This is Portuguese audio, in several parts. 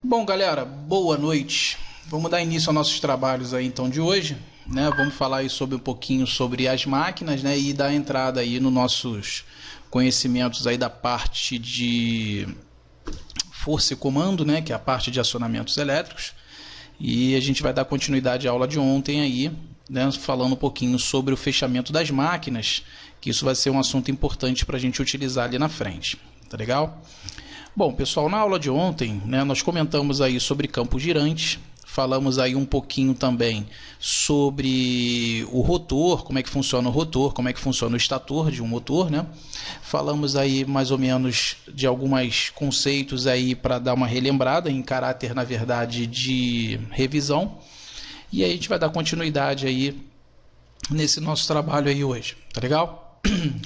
Bom, galera, boa noite. Vamos dar início aos nossos trabalhos aí então de hoje, né? Vamos falar aí sobre um pouquinho sobre as máquinas, né? E dar entrada aí nos nossos conhecimentos aí da parte de força e comando, né? Que é a parte de acionamentos elétricos. E a gente vai dar continuidade à aula de ontem aí, né? Falando um pouquinho sobre o fechamento das máquinas, que isso vai ser um assunto importante para a gente utilizar ali na frente, tá legal? Bom, pessoal, na aula de ontem, né, nós comentamos aí sobre campos girantes, falamos aí um pouquinho também sobre o rotor, como é que funciona o rotor, como é que funciona o estator de um motor, né? Falamos aí mais ou menos de alguns conceitos aí para dar uma relembrada em caráter, na verdade, de revisão. E aí a gente vai dar continuidade aí nesse nosso trabalho aí hoje, tá legal?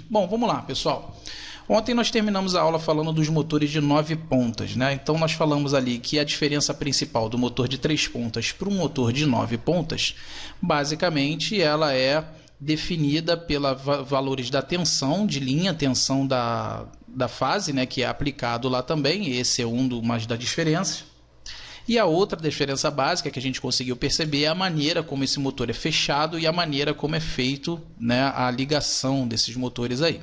Bom, vamos lá, pessoal. Ontem nós terminamos a aula falando dos motores de 9 pontas, né? Então nós falamos ali que a diferença principal do motor de 3 pontas para um motor de 9 pontas, basicamente ela é definida pelos valores da tensão de linha, tensão da fase, né? Que é aplicado lá também, esse é um das diferenças. E a outra diferença básica que a gente conseguiu perceber é a maneira como esse motor é fechado e a maneira como é feito, né, a ligação desses motores aí.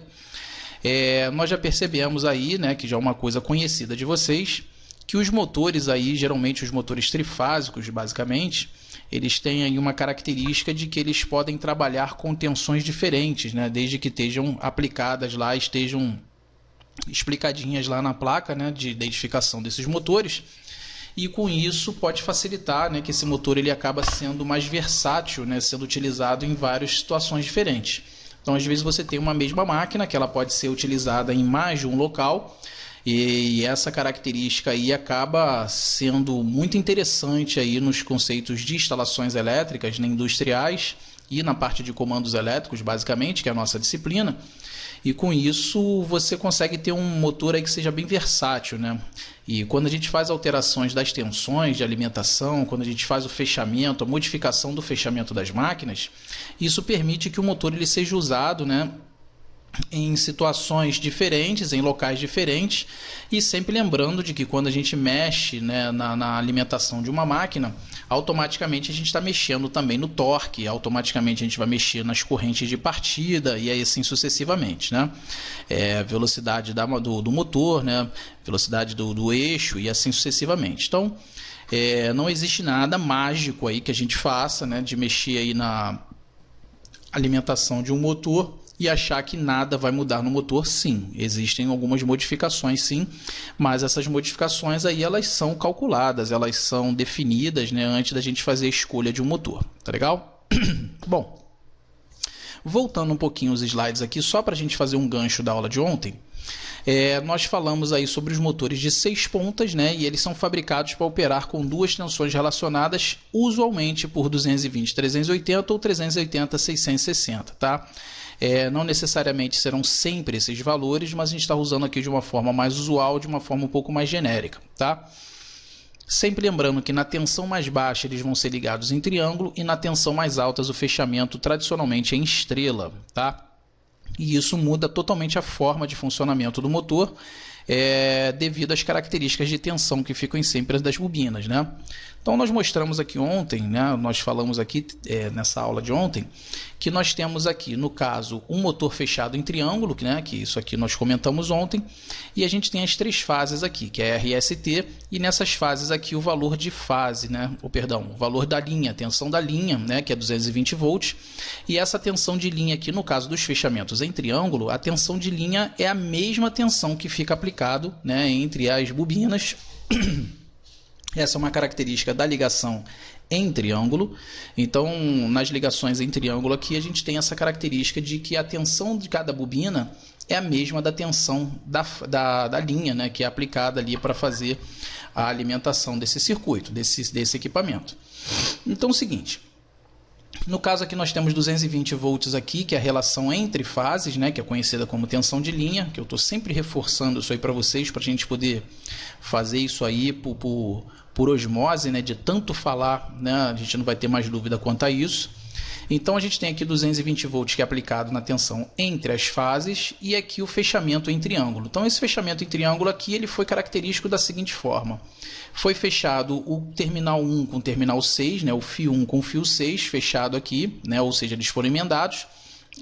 Nós já percebemos aí, né, que já é uma coisa conhecida de vocês, que os motores aí, geralmente os motores trifásicos, basicamente, eles têm aí uma característica de que eles podem trabalhar com tensões diferentes, né, desde que estejam aplicadas lá, estejam explicadinhas lá na placa, né, de identificação desses motores. E com isso pode facilitar, né, que esse motor ele acaba sendo mais versátil, né, sendo utilizado em várias situações diferentes. Então, às vezes você tem uma mesma máquina que ela pode ser utilizada em mais de um local e essa característica aí acaba sendo muito interessante aí nos conceitos de instalações elétricas, né, industriais e na parte de comandos elétricos, basicamente, que é a nossa disciplina. E com isso você consegue ter um motor aí que seja bem versátil, né? E quando a gente faz alterações das tensões de alimentação, quando a gente faz o fechamento, a modificação do fechamento das máquinas, isso permite que o motor ele seja usado, né, em situações diferentes, em locais diferentes, e sempre lembrando de que quando a gente mexe, né, na alimentação de uma máquina, automaticamente a gente está mexendo também no torque, automaticamente a gente vai mexer nas correntes de partida e aí assim sucessivamente, né? Velocidade do motor, né? Velocidade do eixo e assim sucessivamente. Então, não existe nada mágico aí que a gente faça, né, de mexer aí na alimentação de um motor e achar que nada vai mudar no motor. Sim, existem algumas modificações sim, mas essas modificações aí elas são calculadas, elas são definidas, né, antes da gente fazer a escolha de um motor, tá legal? Bom, voltando um pouquinho os slides aqui, só para a gente fazer um gancho da aula de ontem, nós falamos aí sobre os motores de 6 pontas, né, e eles são fabricados para operar com duas tensões relacionadas, usualmente por 220/380 ou 380/660, tá? Não necessariamente serão sempre esses valores, mas a gente está usando aqui de uma forma mais usual, de uma forma um pouco mais genérica, tá? Sempre lembrando que na tensão mais baixa eles vão ser ligados em triângulo e na tensão mais alta o fechamento tradicionalmente é em estrela, tá? E isso muda totalmente a forma de funcionamento do motor, devido às características de tensão que ficam sempre das bobinas, né? Então nós mostramos aqui ontem, né, nós falamos aqui nessa aula de ontem, que nós temos aqui, no caso, um motor fechado em triângulo, né, que isso aqui nós comentamos ontem, e a gente tem as 3 fases aqui, que é RST, e nessas fases aqui o valor de fase, né, o valor da linha, a tensão da linha, né, que é 220 volts, e essa tensão de linha aqui, no caso dos fechamentos em triângulo, a tensão de linha é a mesma tensão que fica aplicado, né, entre as bobinas. Essa é uma característica da ligação em triângulo. Então, nas ligações em triângulo aqui, a gente tem essa característica de que a tensão de cada bobina é a mesma da tensão da linha, né, que é aplicada ali para fazer a alimentação desse circuito, desse equipamento. Então, é o seguinte. No caso aqui nós temos 220 volts aqui, que é a relação entre fases, né, que é conhecida como tensão de linha, que eu estou sempre reforçando isso aí para vocês, para a gente poder fazer isso aí por osmose, né, de tanto falar, né, a gente não vai ter mais dúvida quanto a isso. Então a gente tem aqui 220 volts que é aplicado na tensão entre as fases e aqui o fechamento em triângulo. Então esse fechamento em triângulo aqui ele foi característico da seguinte forma. Foi fechado o terminal 1 com o terminal 6, né, o fio 1 com o fio 6 fechado aqui, né, ou seja, eles foram emendados.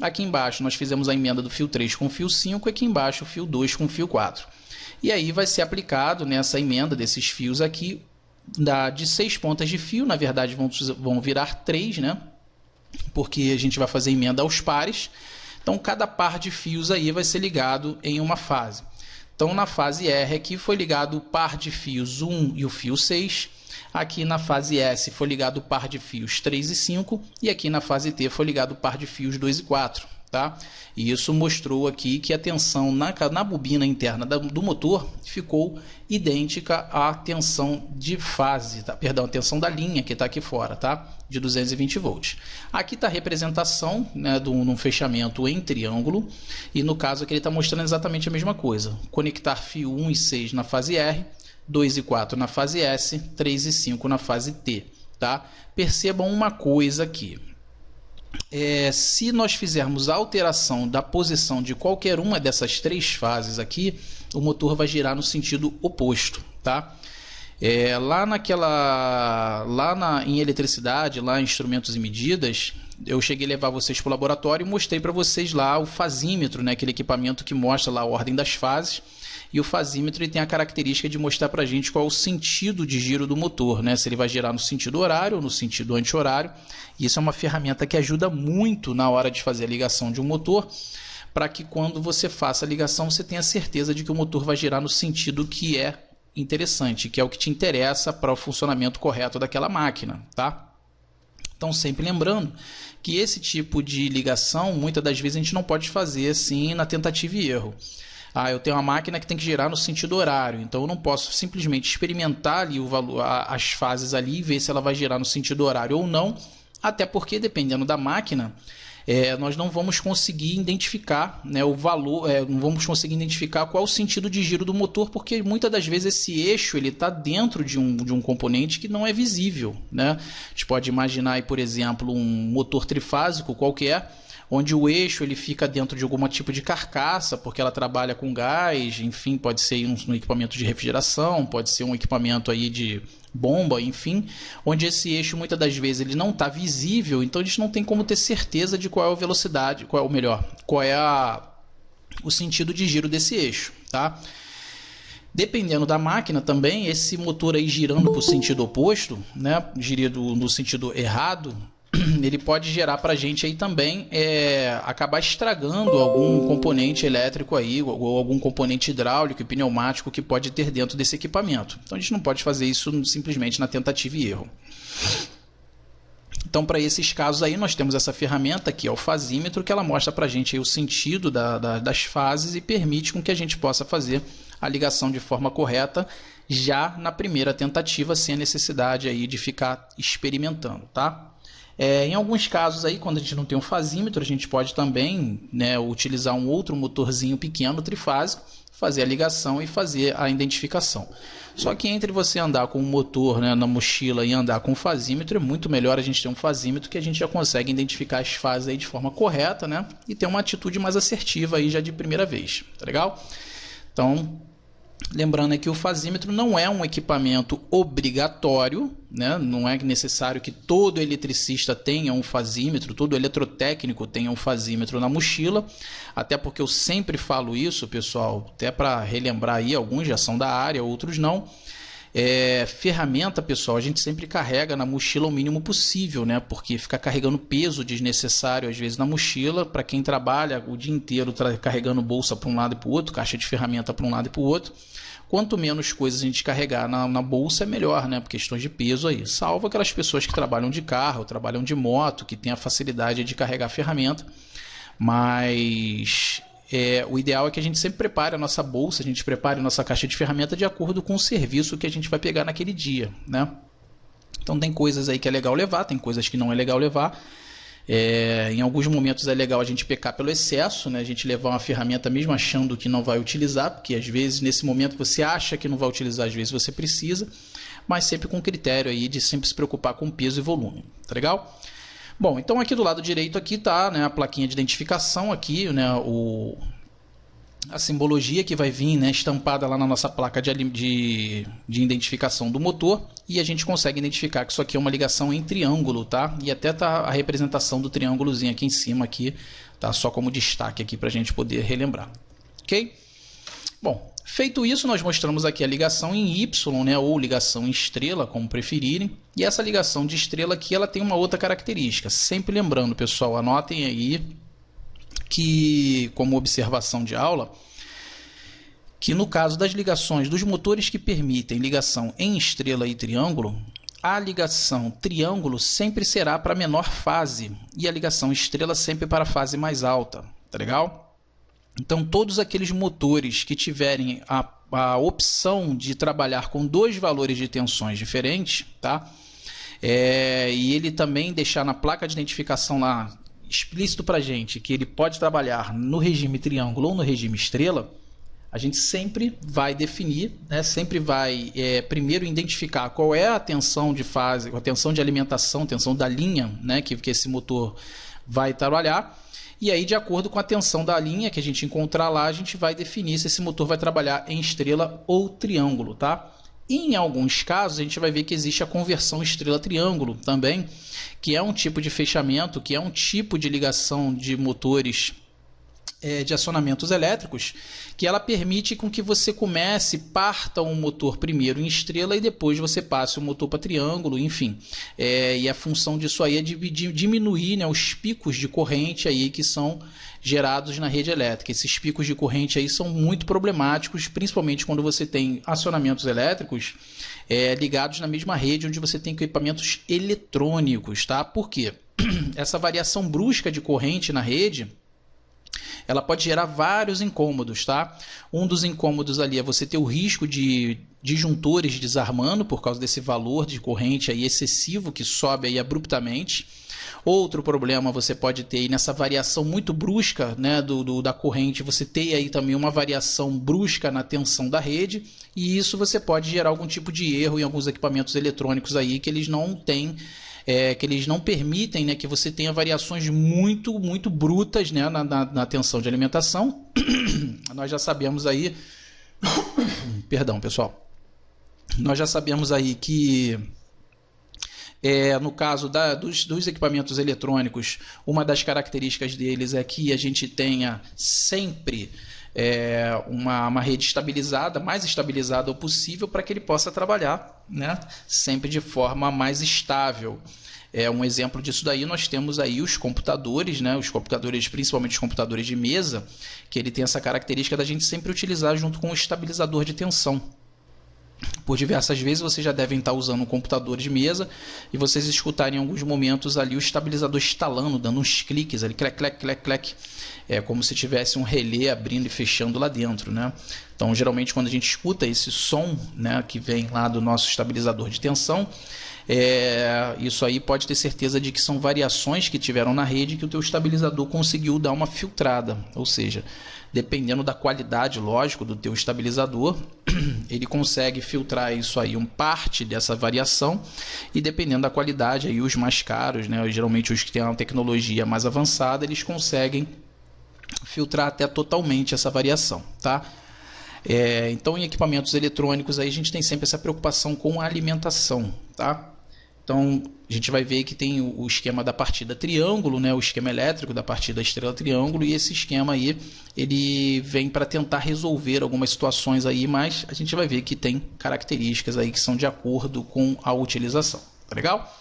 Aqui embaixo nós fizemos a emenda do fio 3 com o fio 5 e aqui embaixo o fio 2 com o fio 4. E aí vai ser aplicado nessa emenda desses fios aqui, de 6 pontas de fio, na verdade vão virar 3, né? Porque a gente vai fazer emenda aos pares. Então cada par de fios aí vai ser ligado em uma fase. Então na fase R aqui foi ligado o par de fios 1 e o fio 6. Aqui na fase S foi ligado o par de fios 3 e 5. E aqui na fase T foi ligado o par de fios 2 e 4. Tá? E isso mostrou aqui que a tensão na bobina interna do motor ficou idêntica à tensão de fase, tá? Perdão, a tensão da linha que está aqui fora, tá? De 220 volts. Aqui está a representação, né, de um fechamento em triângulo, e no caso aqui ele está mostrando exatamente a mesma coisa. Conectar fio 1 e 6 na fase R, 2 e 4 na fase S, 3 e 5 na fase T. Tá? Percebam uma coisa aqui. Se nós fizermos a alteração da posição de qualquer uma dessas 3 fases aqui, o motor vai girar no sentido oposto, tá? Em eletricidade, lá em instrumentos e medidas, eu cheguei a levar vocês para o laboratório e mostrei para vocês lá o fasímetro, né? Aquele equipamento que mostra lá a ordem das fases. E o fasímetro ele tem a característica de mostrar para a gente qual é o sentido de giro do motor, né? Se ele vai girar no sentido horário ou no sentido anti-horário. E isso é uma ferramenta que ajuda muito na hora de fazer a ligação de um motor, para que quando você faça a ligação você tenha certeza de que o motor vai girar no sentido que é interessante, que é o que te interessa para o funcionamento correto daquela máquina, tá? Então sempre lembrando que esse tipo de ligação muitas das vezes a gente não pode fazer assim na tentativa e erro. Eu tenho uma máquina que tem que girar no sentido horário, então eu não posso simplesmente experimentar ali as fases ali e ver se ela vai girar no sentido horário ou não, até porque dependendo da máquina, nós não vamos conseguir identificar, né, o valor, não vamos conseguir identificar qual é o sentido de giro do motor, porque muitas das vezes esse eixo ele está dentro de um componente que não é visível, né? A gente pode imaginar aí, por exemplo, um motor trifásico qualquer, onde o eixo ele fica dentro de algum tipo de carcaça, porque ela trabalha com gás, enfim, pode ser um equipamento de refrigeração, pode ser um equipamento aí de bomba, enfim, onde esse eixo muitas das vezes ele não está visível, então a gente não tem como ter certeza de qual é a velocidade, qual é o sentido de giro desse eixo, tá? Dependendo da máquina também, esse motor aí girando para o sentido oposto, né, girando no sentido errado, ele pode gerar para a gente aí também acabar estragando algum componente elétrico aí, ou algum componente hidráulico e pneumático que pode ter dentro desse equipamento. Então a gente não pode fazer isso simplesmente na tentativa e erro. Então para esses casos aí nós temos essa ferramenta aqui, é o fasímetro, que ela mostra para a gente aí o sentido das fases e permite com que a gente possa fazer a ligação de forma correta já na primeira tentativa, sem a necessidade aí de ficar experimentando, tá? Em alguns casos aí, quando a gente não tem um fasímetro, a gente pode também, né, utilizar um outro motorzinho pequeno trifásico, fazer a ligação e fazer a identificação. Só que entre você andar com o motor, né, na mochila e andar com o fasímetro, é muito melhor a gente ter um fasímetro, que a gente já consegue identificar as fases aí de forma correta, né, e ter uma atitude mais assertiva aí já de primeira vez, tá legal? Então, lembrando que o fasímetro não é um equipamento obrigatório, né? Não é necessário que todo eletricista tenha um fasímetro, todo eletrotécnico tenha um fasímetro na mochila, até porque eu sempre falo isso, pessoal, até para relembrar aí, alguns já são da área, outros não. Ferramenta, pessoal, a gente sempre carrega na mochila o mínimo possível, né? Porque ficar carregando peso desnecessário às vezes na mochila, para quem trabalha o dia inteiro carregando bolsa para um lado e para o outro, caixa de ferramenta para um lado e para o outro, quanto menos coisas a gente carregar na bolsa é melhor, né? Por questões de peso aí, salvo aquelas pessoas que trabalham de carro, trabalham de moto, que tem a facilidade de carregar a ferramenta, mas o ideal é que a gente sempre prepare a nossa bolsa, a gente prepare a nossa caixa de ferramenta de acordo com o serviço que a gente vai pegar naquele dia, né? Então tem coisas aí que é legal levar, tem coisas que não é legal levar. Em alguns momentos é legal a gente pecar pelo excesso, né? A gente levar uma ferramenta mesmo achando que não vai utilizar, porque às vezes nesse momento você acha que não vai utilizar, às vezes você precisa, mas sempre com critério aí de sempre se preocupar com peso e volume, tá legal? Bom, então aqui do lado direito aqui tá, né, a plaquinha de identificação aqui, né, a simbologia que vai vir, né, estampada lá na nossa placa de identificação do motor, e a gente consegue identificar que isso aqui é uma ligação em triângulo, tá? E até tá a representação do triângulozinho aqui em cima aqui, tá? Só como destaque aqui para a gente poder relembrar, ok? Bom, feito isso, nós mostramos aqui a ligação em Y, né, ou ligação em estrela, como preferirem. E essa ligação de estrela aqui, ela tem uma outra característica. Sempre lembrando, pessoal, anotem aí que, como observação de aula, que no caso das ligações dos motores que permitem ligação em estrela e triângulo, a ligação triângulo sempre será para a menor fase e a ligação estrela sempre para a fase mais alta, tá legal? Então, todos aqueles motores que tiverem a opção de trabalhar com dois valores de tensões diferentes, tá? E ele também deixar na placa de identificação lá explícito para a gente que ele pode trabalhar no regime triângulo ou no regime estrela, a gente sempre vai definir, né? Sempre vai primeiro identificar qual é a tensão de fase, a tensão de alimentação, a tensão da linha, né? que esse motor vai trabalhar. E aí, de acordo com a tensão da linha que a gente encontrar lá, a gente vai definir se esse motor vai trabalhar em estrela ou triângulo, tá? E em alguns casos, a gente vai ver que existe a conversão estrela-triângulo também, que é um tipo de fechamento, que é um tipo de ligação de motores de acionamentos elétricos, que ela permite com que você parta um motor primeiro em estrela e depois você passe o motor para triângulo, enfim. E a função disso aí é diminuir, né, os picos de corrente aí que são gerados na rede elétrica. Esses picos de corrente aí são muito problemáticos, principalmente quando você tem acionamentos elétricos ligados na mesma rede onde você tem equipamentos eletrônicos, tá? Por quê? Essa variação brusca de corrente na rede, ela pode gerar vários incômodos, tá? Um dos incômodos ali é você ter o risco de disjuntores desarmando por causa desse valor de corrente aí excessivo que sobe aí abruptamente. Outro problema você pode ter aí nessa variação muito brusca, né, da corrente, você tem aí também uma variação brusca na tensão da rede, e isso você pode gerar algum tipo de erro em alguns equipamentos eletrônicos aí que eles não têm, que eles não permitem, né, que você tenha variações muito brutas, né, na tensão de alimentação. Nós já sabemos aí, perdão pessoal, nós já sabemos aí que no caso dos equipamentos eletrônicos, uma das características deles é que a gente tenha sempre uma rede estabilizada, mais estabilizada possível, para que ele possa trabalhar, né, sempre de forma mais estável. Um exemplo disso daí, nós temos aí os computadores, né, principalmente os computadores de mesa, que ele tem essa característica da gente sempre utilizar junto com o estabilizador de tensão. Por diversas vezes vocês já devem estar usando um computador de mesa e vocês escutarem em alguns momentos ali o estabilizador estalando, dando uns cliques ali, clec, clec, clec, clec. É como se tivesse um relé abrindo e fechando lá dentro, né? Então, geralmente, quando a gente escuta esse som, né, que vem lá do nosso estabilizador de tensão, isso aí pode ter certeza de que são variações que tiveram na rede que o teu estabilizador conseguiu dar uma filtrada, ou seja, dependendo da qualidade, lógico, do teu estabilizador, ele consegue filtrar isso aí, parte dessa variação, e dependendo da qualidade, aí os mais caros, né, geralmente os que têm uma tecnologia mais avançada, eles conseguem filtrar até totalmente essa variação, tá? Então, em equipamentos eletrônicos, aí a gente tem sempre essa preocupação com a alimentação, tá? Então, a gente vai ver que tem o esquema da partida triângulo, né? O esquema elétrico da partida estrela triângulo, e esse esquema aí, ele vem para tentar resolver algumas situações aí, mas a gente vai ver que tem características aí que são de acordo com a utilização, tá legal?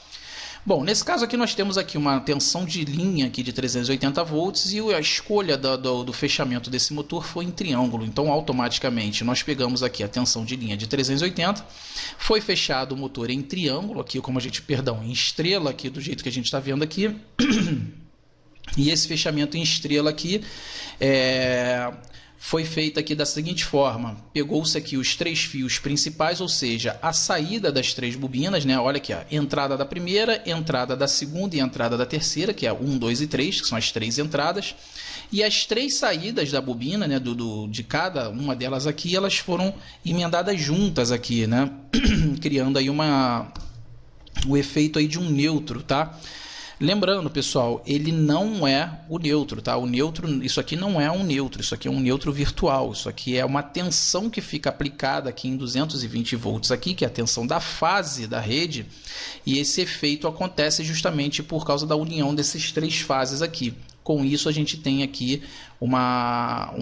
Bom, nesse caso aqui nós temos aqui uma tensão de linha aqui de 380 volts e a escolha do fechamento desse motor foi em triângulo. Então, automaticamente, nós pegamos aqui a tensão de linha de 380, foi fechado o motor em triângulo, aqui como em estrela, aqui do jeito que a gente está vendo aqui. E esse fechamento em estrela aqui foi feita aqui da seguinte forma: pegou-se aqui os três fios principais, ou seja, a saída das três bobinas, né? Olha aqui, ó, entrada da primeira, entrada da segunda e entrada da terceira, que é 1, 2 e 3, que são as três entradas, e as três saídas da bobina, né, de cada uma delas aqui, elas foram emendadas juntas aqui, né? Criando aí o efeito aí de um neutro, tá? Lembrando, pessoal, ele não é o neutro, tá? O neutro, isso aqui não é um neutro, isso aqui é um neutro virtual. Isso aqui é uma tensão que fica aplicada aqui em 220 volts aqui, que é a tensão da fase da rede, e esse efeito acontece justamente por causa da união desses três fases aqui. Com isso a gente tem aqui uma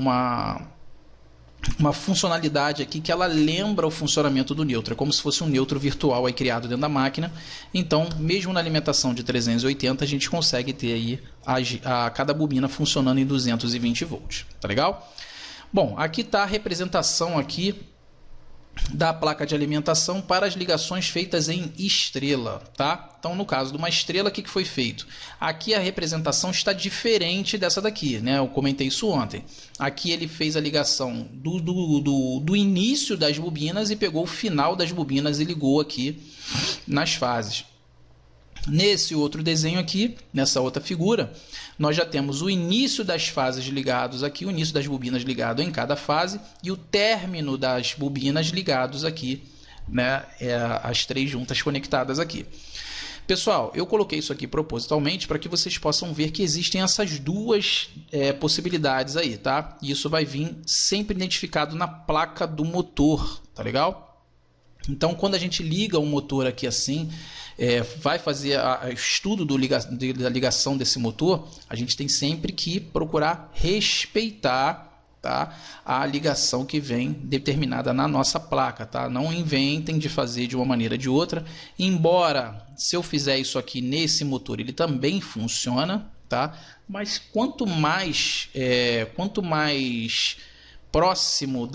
funcionalidade aqui que ela lembra o funcionamento do neutro, é como se fosse um neutro virtual aí criado dentro da máquina. Então, mesmo na alimentação de 380, a gente consegue ter aí cada bobina funcionando em 220 volts, tá legal? Bom, aqui está a representação aqui da placa de alimentação para as ligações feitas em estrela, tá? Então, no caso de uma estrela, o que foi feito? Aqui a representação está diferente dessa daqui, né? Eu comentei isso ontem. Aqui ele fez a ligação do início das bobinas e pegou o final das bobinas e ligou aqui nas fases. Nesse outro desenho aqui, nessa outra figura, nós já temos o início das fases ligados aqui, o início das bobinas ligado em cada fase e o término das bobinas ligados aqui, né, as três juntas conectadas aqui. Pessoal, eu coloquei isso aqui propositalmente para que vocês possam ver que existem essas duas possibilidades aí, tá? E isso vai vir sempre identificado na placa do motor, tá legal? Então, quando a gente liga um motor aqui assim, vai fazer o estudo da ligação desse motor, a gente tem sempre que procurar respeitar, tá, a ligação que vem determinada na nossa placa, tá? Não inventem de fazer de uma maneira ou de outra, embora se eu fizer isso aqui nesse motor ele também funciona, tá? Mas quanto mais próximo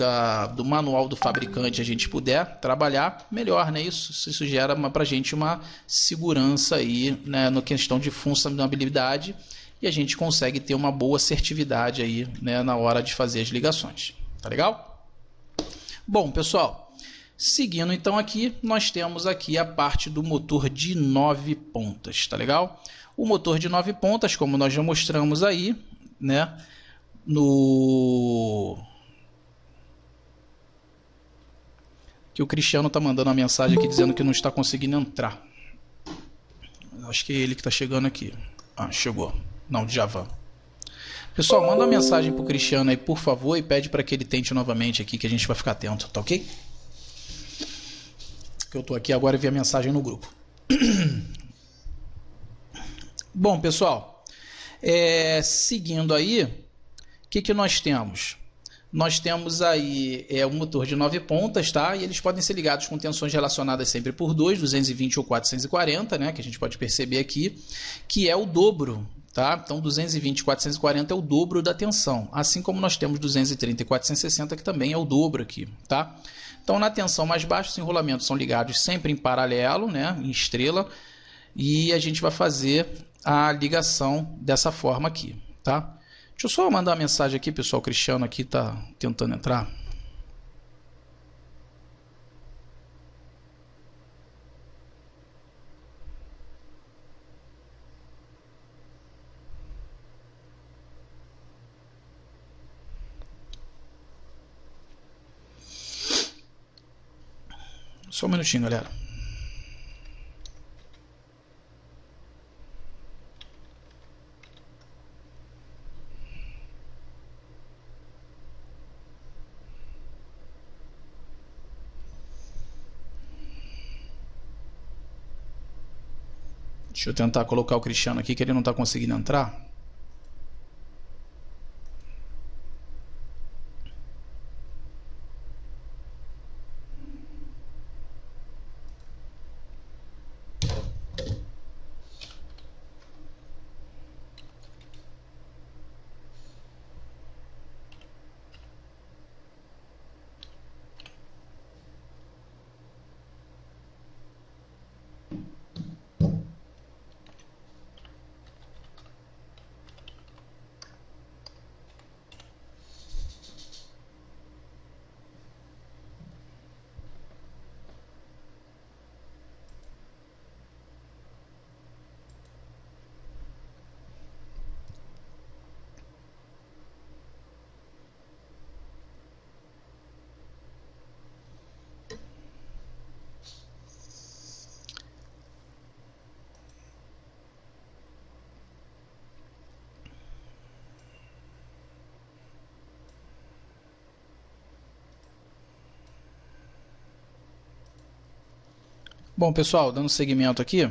do manual do fabricante a gente puder trabalhar, melhor, né? Isso gera para a gente uma segurança aí, né, na questão de funcionalidade, e a gente consegue ter uma boa assertividade aí, né, na hora de fazer as ligações. Tá legal? Bom, pessoal, seguindo então aqui, nós temos aqui a parte do motor de 9 pontas, tá legal? O motor de 9 pontas, como nós já mostramos aí, né, que o Cristiano está mandando uma mensagem aqui dizendo que não está conseguindo entrar. Acho que é ele que está chegando aqui. Ah, chegou. Não, Djavan. Pessoal, manda uma mensagem para o Cristiano aí, por favor, e pede para que ele tente novamente aqui, que a gente vai ficar atento, tá ok? Que eu estou aqui agora e vi a mensagem no grupo. Bom, pessoal, seguindo aí, o que nós temos? Nós temos aí um motor de 9 pontas, tá? E eles podem ser ligados com tensões relacionadas sempre por 220 ou 440, né? Que a gente pode perceber aqui, que é o dobro, tá? Então 220 e 440 é o dobro da tensão, assim como nós temos 230 e 460, que também é o dobro aqui, tá? Então na tensão mais baixa, os enrolamentos são ligados sempre em paralelo, né? Em estrela, e a gente vai fazer a ligação dessa forma aqui, tá? Deixa eu só mandar uma mensagem aqui, pessoal. O Cristiano aqui está tentando entrar. Só um minutinho, galera. Deixa eu tentar colocar o Cristiano aqui, que ele não está conseguindo entrar. Bom, pessoal, dando seguimento aqui.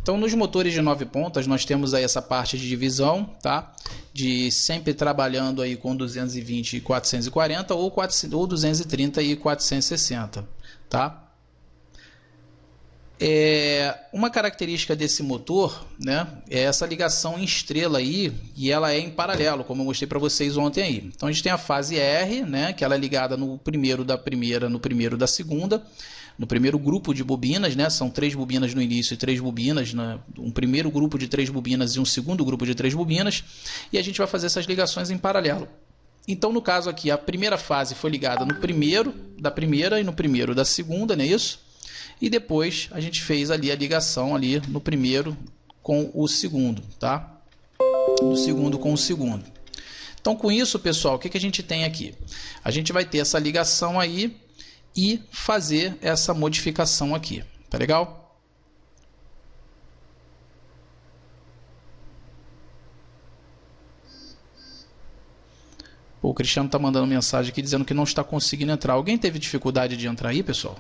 Então, nos motores de 9 pontas, nós temos aí essa parte de divisão, tá? De sempre trabalhando aí com 220 e 440 ou 230 e 460, tá? Uma característica desse motor, né, é essa ligação em estrela aí, e ela é em paralelo, como eu mostrei para vocês ontem aí. Então, a gente tem a fase R, né, que ela é ligada no primeiro da primeira, no primeiro da segunda, no primeiro grupo de bobinas, né? São 3 bobinas no início e 3 bobinas, né? Um primeiro grupo de 3 bobinas e um segundo grupo de 3 bobinas, e a gente vai fazer essas ligações em paralelo. Então, no caso aqui, a primeira fase foi ligada no primeiro da primeira e no primeiro da segunda, não é isso? E depois a gente fez ali a ligação ali no primeiro com o segundo, tá? Do segundo com o segundo. Então, com isso, pessoal, o que a gente tem aqui? A gente vai ter essa ligação aí e fazer essa modificação aqui, tá legal? Pô, o Cristiano tá mandando mensagem aqui dizendo que não está conseguindo entrar. Alguém teve dificuldade de entrar aí, pessoal?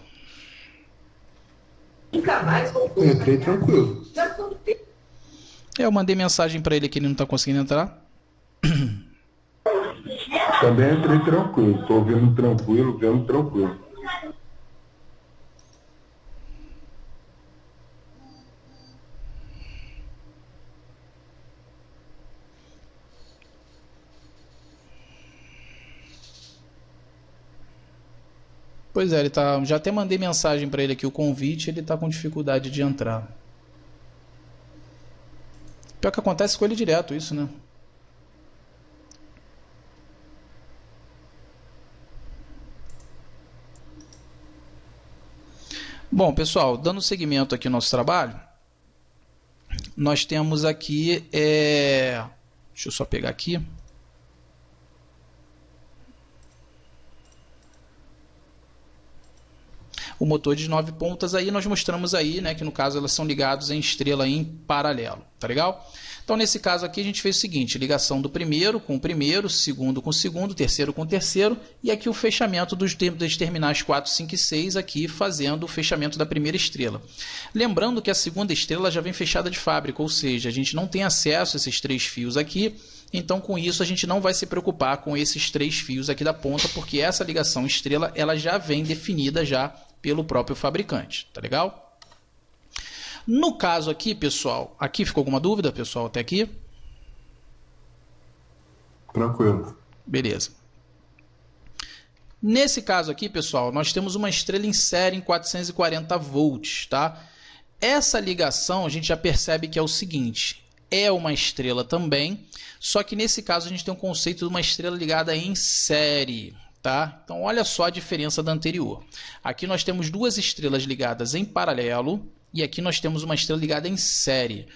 Nunca mais voltou. Eu entrei tranquilo. Eu mandei mensagem para ele que ele não está conseguindo entrar. Também entrei tranquilo. Estou ouvindo tranquilo, vendo tranquilo. Pois é, ele tá, já até mandei mensagem para ele aqui, o convite, ele está com dificuldade de entrar. Pior que acontece com ele direto isso, né? Bom, pessoal, dando seguimento aqui ao nosso trabalho, nós temos aqui, deixa eu só pegar aqui. O motor de 9 pontas aí, nós mostramos aí, né, que no caso elas são ligadas em estrela em paralelo, tá legal? Então, nesse caso aqui, a gente fez o seguinte, ligação do primeiro com o primeiro, segundo com o segundo, terceiro com o terceiro, e aqui o fechamento dos terminais 4, 5 e 6, aqui fazendo o fechamento da primeira estrela. Lembrando que a segunda estrela já vem fechada de fábrica, ou seja, a gente não tem acesso a esses 3 fios aqui, então com isso a gente não vai se preocupar com esses 3 fios aqui da ponta, porque essa ligação estrela ela já vem definida já pelo próprio fabricante, tá legal? No caso aqui, pessoal, aqui ficou alguma dúvida, pessoal, até aqui? Tranquilo. Beleza. Nesse caso aqui, pessoal, nós temos uma estrela em série em 440 volts, tá? Essa ligação a gente já percebe que é o seguinte, é uma estrela também, só que nesse caso a gente tem um conceito de uma estrela ligada em série, tá? Então olha só a diferença da anterior. Aqui nós temos 2 estrelas ligadas em paralelo e aqui nós temos uma estrela ligada em série.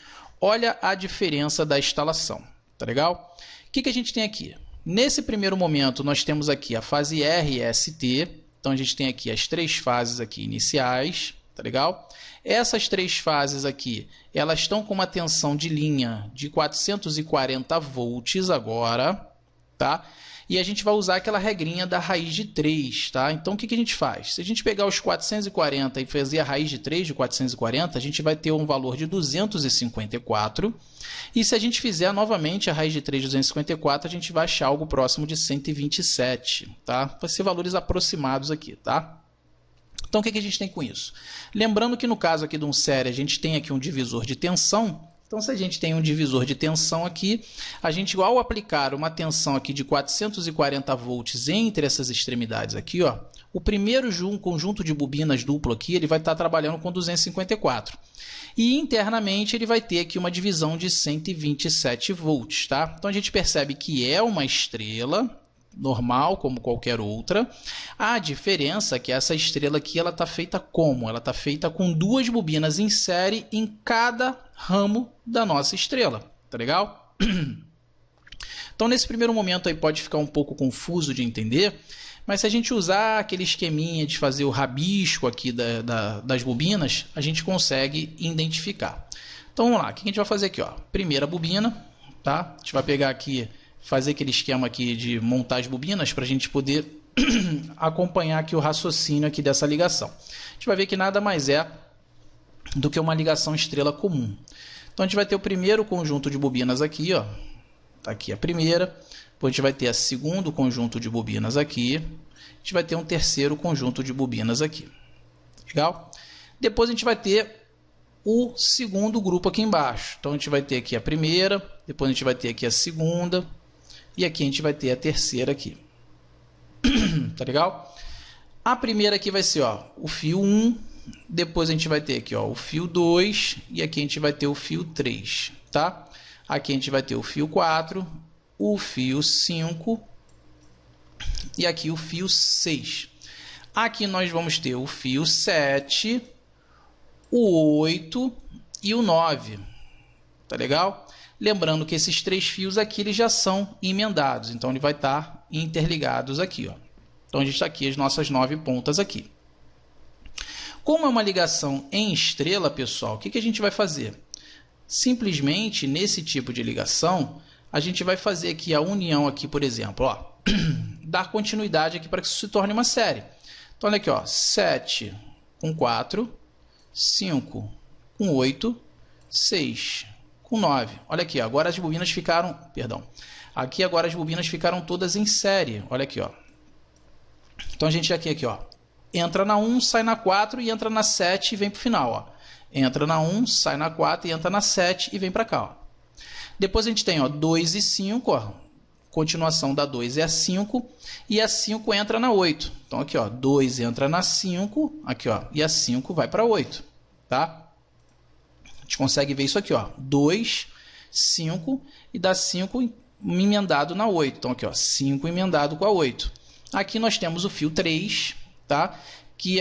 Olha a diferença da instalação, tá legal? O que a gente tem aqui? Nesse primeiro momento nós temos aqui a fase RST, então a gente tem aqui as 3 fases aqui iniciais, tá legal? Essas 3 fases aqui, elas estão com uma tensão de linha de 440 volts agora, tá? E a gente vai usar aquela regrinha da raiz de 3, tá? Então, o que a gente faz? Se a gente pegar os 440 e fazer a raiz de 3 de 440, a gente vai ter um valor de 254. E se a gente fizer novamente a raiz de 3 de 254, a gente vai achar algo próximo de 127, tá? Vai ser valores aproximados aqui, tá? Então, o que a gente tem com isso? Lembrando que no caso aqui de um série, a gente tem aqui um divisor de tensão. Então, se a gente tem um divisor de tensão aqui, a gente, ao aplicar uma tensão aqui de 440 volts entre essas extremidades aqui, ó, o primeiro conjunto de bobinas duplo aqui, ele vai estar trabalhando com 254. E internamente ele vai ter aqui uma divisão de 127 volts, tá? Então, a gente percebe que é uma estrela normal, como qualquer outra. A diferença é que essa estrela aqui ela está feita como? Ela está feita com 2 bobinas em série em cada ramo da nossa estrela, tá legal? Então nesse primeiro momento aí pode ficar um pouco confuso de entender, mas se a gente usar aquele esqueminha de fazer o rabisco aqui das bobinas, a gente consegue identificar. Então vamos lá, o que a gente vai fazer aqui? Ó? Primeira bobina, tá? A gente vai pegar aqui, fazer aquele esquema aqui de montar as bobinas para a gente poder acompanhar aqui o raciocínio aqui dessa ligação. A gente vai ver que nada mais é do que uma ligação estrela comum. Então a gente vai ter o primeiro conjunto de bobinas aqui, ó. Tá aqui a primeira. Depois a gente vai ter o segundo conjunto de bobinas aqui. A gente vai ter um terceiro conjunto de bobinas aqui. Legal? Depois a gente vai ter o segundo grupo aqui embaixo. Então a gente vai ter aqui a primeira, depois a gente vai ter aqui a segunda e aqui a gente vai ter a terceira aqui. Tá legal? A primeira aqui vai ser, ó, o fio 1, depois a gente vai ter aqui, ó, o fio 2 e aqui a gente vai ter o fio 3, tá? Aqui a gente vai ter o fio 4, o fio 5 e aqui o fio 6. Aqui nós vamos ter o fio 7, o 8 e o 9. Tá legal? Lembrando que esses três fios aqui eles já são emendados, então ele vai estar interligados aqui, ó. Então a gente está aqui as nossas 9 pontas aqui. Como é uma ligação em estrela, pessoal, o que a gente vai fazer? Simplesmente nesse tipo de ligação, a gente vai fazer aqui a união aqui, por exemplo, ó, dar continuidade aqui para que isso se torne uma série. Então olha aqui, ó, 7 com 4, 5 com 8, 6 com 9. Olha aqui, ó, agora as bobinas ficaram, perdão, aqui agora as bobinas ficaram todas em série. Olha aqui, ó. Então a gente aqui, ó, entra na 1, sai na 4 e entra na 7 e vem para o final, ó. Entra na 1, sai na 4 e entra na 7 e vem para cá, ó. Depois a gente tem, ó, 2 e 5, ó. Continuação da 2 é a 5 e a 5 entra na 8. Então aqui, ó, 2 entra na 5, aqui, ó, e a 5 vai para 8, tá? A gente consegue ver isso aqui, ó, 2, 5 e dá 5 emendado na 8. Então aqui, ó, 5 emendado com a 8. Aqui nós temos o fio 3, tá? Que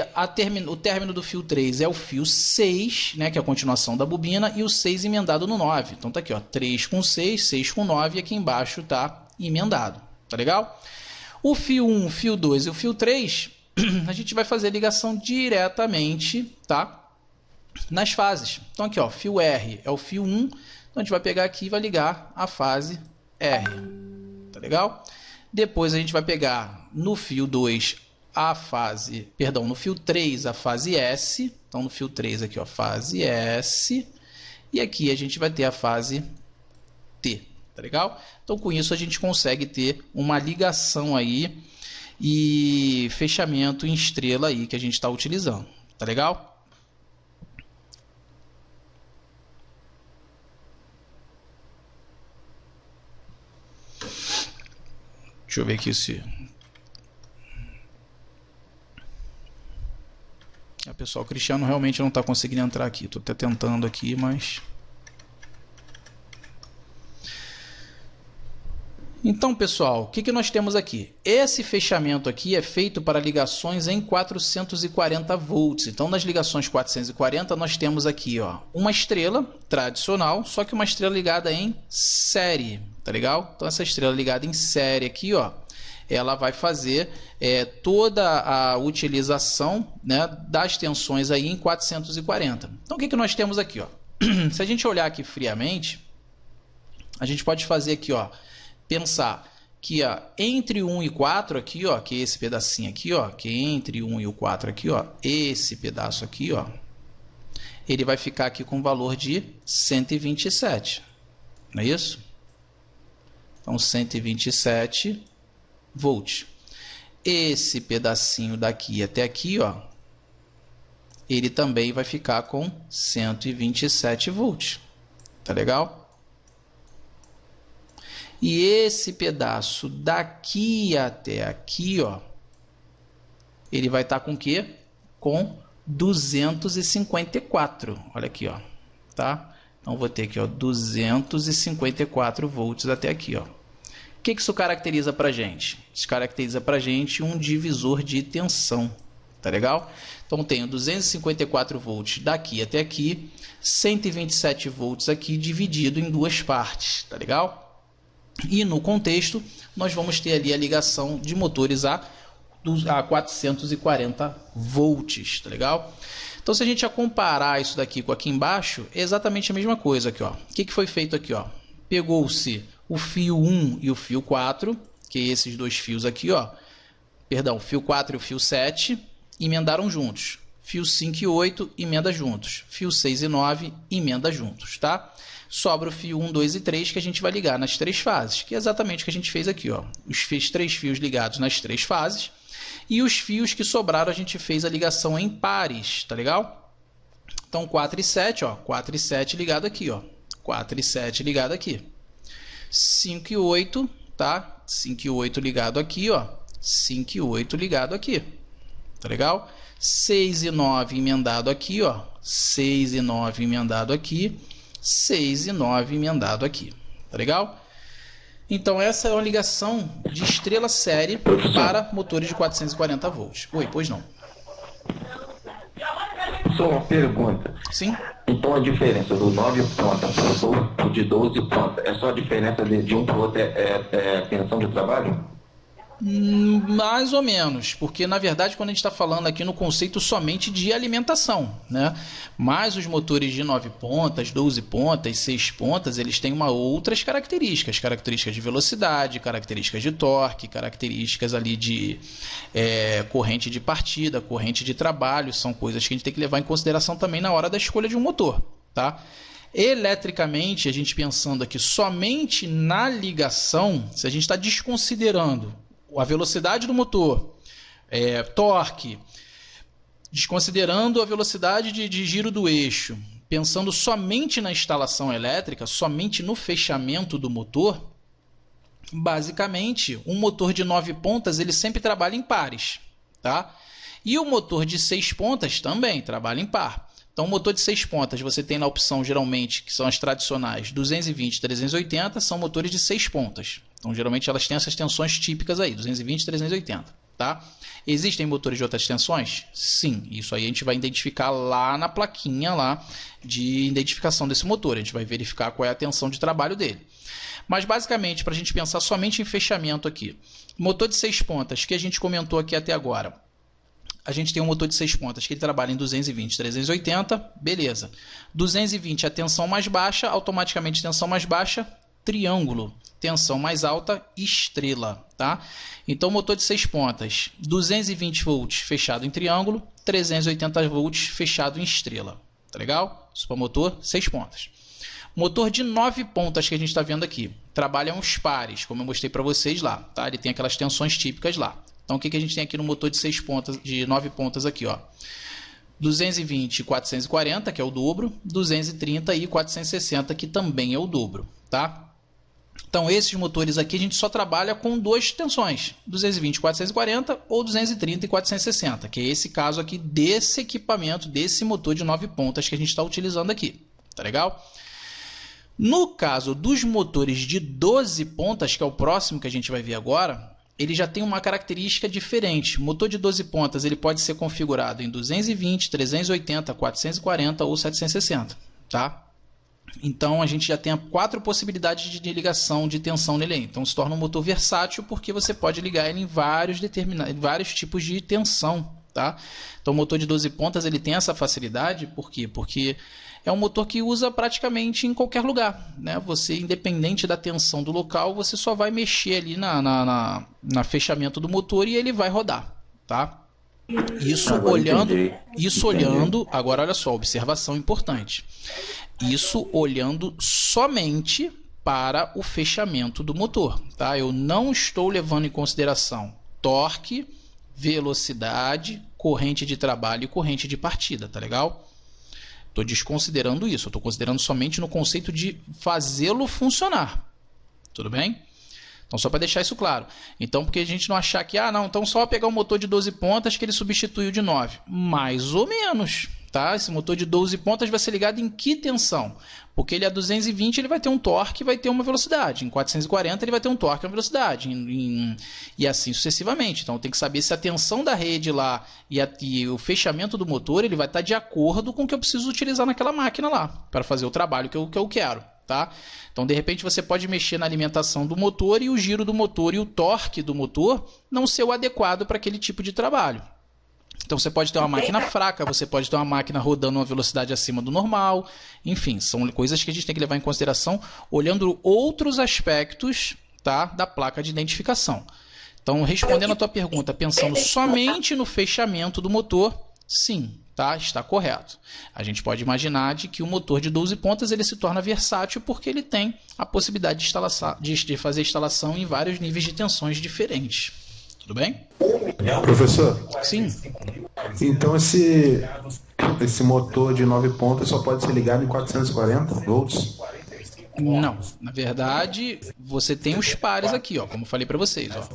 o término do fio 3 é o fio 6, né, que é a continuação da bobina, e o 6 emendado no 9. Então tá aqui, ó, 3 com 6, 6 com 9, e aqui embaixo tá emendado. Tá legal? O fio 1, o fio 2 e o fio 3, a gente vai fazer ligação diretamente, tá? Nas fases. Então aqui, ó, fio R é o fio 1, então a gente vai pegar aqui e vai ligar a fase R. Tá legal? Depois a gente vai pegar no fio 2 a fase, perdão, no fio 3 a fase S. Então no fio 3 aqui, ó, fase S. E aqui a gente vai ter a fase T, tá legal? Então com isso a gente consegue ter uma ligação aí e fechamento em estrela aí que a gente está utilizando, tá legal? Deixa eu ver aqui se... pessoal, o Cristiano realmente não está conseguindo entrar aqui. Estou até tentando aqui, mas... Então, pessoal, o que nós temos aqui? Esse fechamento aqui é feito para ligações em 440 volts. Então, nas ligações 440, nós temos aqui, ó, uma estrela tradicional, só que uma estrela ligada em série, tá legal? Então, essa estrela ligada em série aqui, ó, ela vai fazer toda a utilização, né, das tensões aí em 440. Então, o que nós temos aqui, ó? Se a gente olhar aqui friamente, a gente pode fazer aqui, ó, pensar que, ó, entre 1 e 4 aqui, ó, que é esse pedacinho aqui, ó, que entre 1 e o 4 aqui, ó, esse pedaço aqui, ó, ele vai ficar aqui com o valor de 127, não é isso? Então 127 volts. Esse pedacinho daqui até aqui, ó, ele também vai ficar com 127 volts. Tá legal? E esse pedaço daqui até aqui, ó, ele vai estar com o quê? Com 254. Olha aqui, ó, tá? Então vou ter aqui, ó, 254 volts até aqui, ó. O que isso caracteriza para a gente? Isso caracteriza para a gente um divisor de tensão, tá legal? Então, tenho 254 volts daqui até aqui, 127 volts aqui, dividido em duas partes, tá legal? E no contexto, nós vamos ter ali a ligação de motores a 440 volts, tá legal? Então, se a gente comparar isso daqui com aqui embaixo, é exatamente a mesma coisa aqui, ó. O que foi feito aqui, ó? Pegou-se o fio 1 e o fio 4, que é esses dois fios aqui, ó, Perdão, fio 4 e o fio 7 emendaram juntos. Fio 5 e 8 emenda juntos. Fio 6 e 9 emenda juntos, tá? Sobra o fio 1, 2 e 3 que a gente vai ligar nas 3 fases, que é exatamente o que a gente fez aqui, ó. Os 3 fios ligados nas 3 fases e os fios que sobraram a gente fez a ligação em pares, tá legal? Então 4 e 7, ó, 4 e 7 ligado aqui, ó. 4 e 7 ligado aqui. 5 e 8, tá? 5 e 8 ligado aqui, ó. 5 e 8 ligado aqui. Tá legal? 6 e 9 emendado aqui, ó. 6 e 9 emendado aqui. 6 e 9 emendado aqui. Tá legal? Então essa é uma ligação de estrela série para motores de 440 volts. Oi, pois não. Só uma pergunta. Sim? Então a diferença do 9 pontas para o de 12 pontas é só a diferença de um para o outro é a tensão de trabalho? Mais ou menos, porque na verdade quando a gente está falando aqui no conceito somente de alimentação, né? Mas os motores de 9 pontas, 12 pontas, 6 pontas, eles têm outras características de velocidade, características de torque, características ali de corrente de partida, corrente de trabalho, são coisas que a gente tem que levar em consideração também na hora da escolha de um motor, tá? Eletricamente, a gente pensando aqui somente na ligação, se a gente está desconsiderando a velocidade do motor, torque, desconsiderando a velocidade de giro do eixo, pensando somente na instalação elétrica, somente no fechamento do motor, basicamente, um motor de 9 pontas ele sempre trabalha em pares, tá? E o motor de 6 pontas também trabalha em par. Então, o motor de 6 pontas, você tem na opção, geralmente, que são as tradicionais, 220 e 380, são motores de 6 pontas. Então, geralmente, elas têm essas tensões típicas aí, 220 e 380. Tá? Existem motores de outras tensões? Sim, isso aí a gente vai identificar lá na plaquinha lá de identificação desse motor. A gente vai verificar qual é a tensão de trabalho dele. Mas, basicamente, para a gente pensar somente em fechamento aqui, motor de 6 pontas, que a gente comentou aqui até agora, a gente tem um motor de 6 pontas que ele trabalha em 220, 380, beleza. 220 a tensão mais baixa, automaticamente tensão mais baixa, triângulo. Tensão mais alta, estrela. Tá? Então, motor de 6 pontas, 220 volts fechado em triângulo, 380 volts fechado em estrela. Tá legal? Supermotor, 6 pontas. Motor de 9 pontas que a gente está vendo aqui, trabalha uns pares, como eu mostrei para vocês lá. Tá? Ele tem aquelas tensões típicas lá. Então, o que a gente tem aqui no motor de 6 pontas, de 9 pontas aqui, ó? 220 e 440, que é o dobro, 230 e 460, que também é o dobro, tá? Então, esses motores aqui a gente só trabalha com 2 tensões, 220 e 440 ou 230 e 460, que é esse caso aqui desse equipamento, desse motor de 9 pontas que a gente está utilizando aqui, tá legal? No caso dos motores de 12 pontas, que é o próximo que a gente vai ver agora, ele já tem uma característica diferente. O motor de 12 pontas ele pode ser configurado em 220, 380, 440 ou 760. Tá? Então, a gente já tem 4 possibilidades de ligação de tensão nele. Então, se torna um motor versátil porque você pode ligar ele em vários tipos de tensão. Tá? Então, o motor de 12 pontas ele tem essa facilidade. Por quê? Porque é um motor que usa praticamente em qualquer lugar, né? Você, independente da tensão do local, você só vai mexer ali na fechamento do motor e ele vai rodar, tá? Isso olhando, agora olha só, observação importante. Isso olhando somente para o fechamento do motor, tá? Eu não estou levando em consideração torque, velocidade, corrente de trabalho e corrente de partida, tá legal? Estou desconsiderando isso, estou considerando somente no conceito de fazê-lo funcionar. Tudo bem? Então, só para deixar isso claro. Então, porque a gente não achar que, não, então só pegar um motor de 12 pontas que ele substitui o de 9. Mais ou menos. Tá? Esse motor de 12 pontas vai ser ligado em que tensão? Porque ele é 220, ele vai ter um torque e vai ter uma velocidade. Em 440 ele vai ter um torque e uma velocidade. E assim sucessivamente. Então tem que saber se a tensão da rede lá e o fechamento do motor ele vai estar de acordo com o que eu preciso utilizar naquela máquina lá. Para fazer o trabalho que eu quero. Tá? Então de repente você pode mexer na alimentação do motor e o giro do motor e o torque do motor não ser o adequado para aquele tipo de trabalho. Então você pode ter uma máquina fraca, você pode ter uma máquina rodando uma velocidade acima do normal. Enfim, são coisas que a gente tem que levar em consideração olhando outros aspectos, tá, da placa de identificação. Então, respondendo a tua pergunta, pensando somente no fechamento do motor, sim, tá? Está correto. A gente pode imaginar de que o motor de 12 pontas ele se torna versátil porque ele tem a possibilidade de fazer instalação em vários níveis de tensões diferentes. Tudo bem? Professor? Sim. Então esse motor de 9 pontas só pode ser ligado em 440 volts? Não, na verdade, você tem os pares aqui, ó, como eu falei para vocês, ó.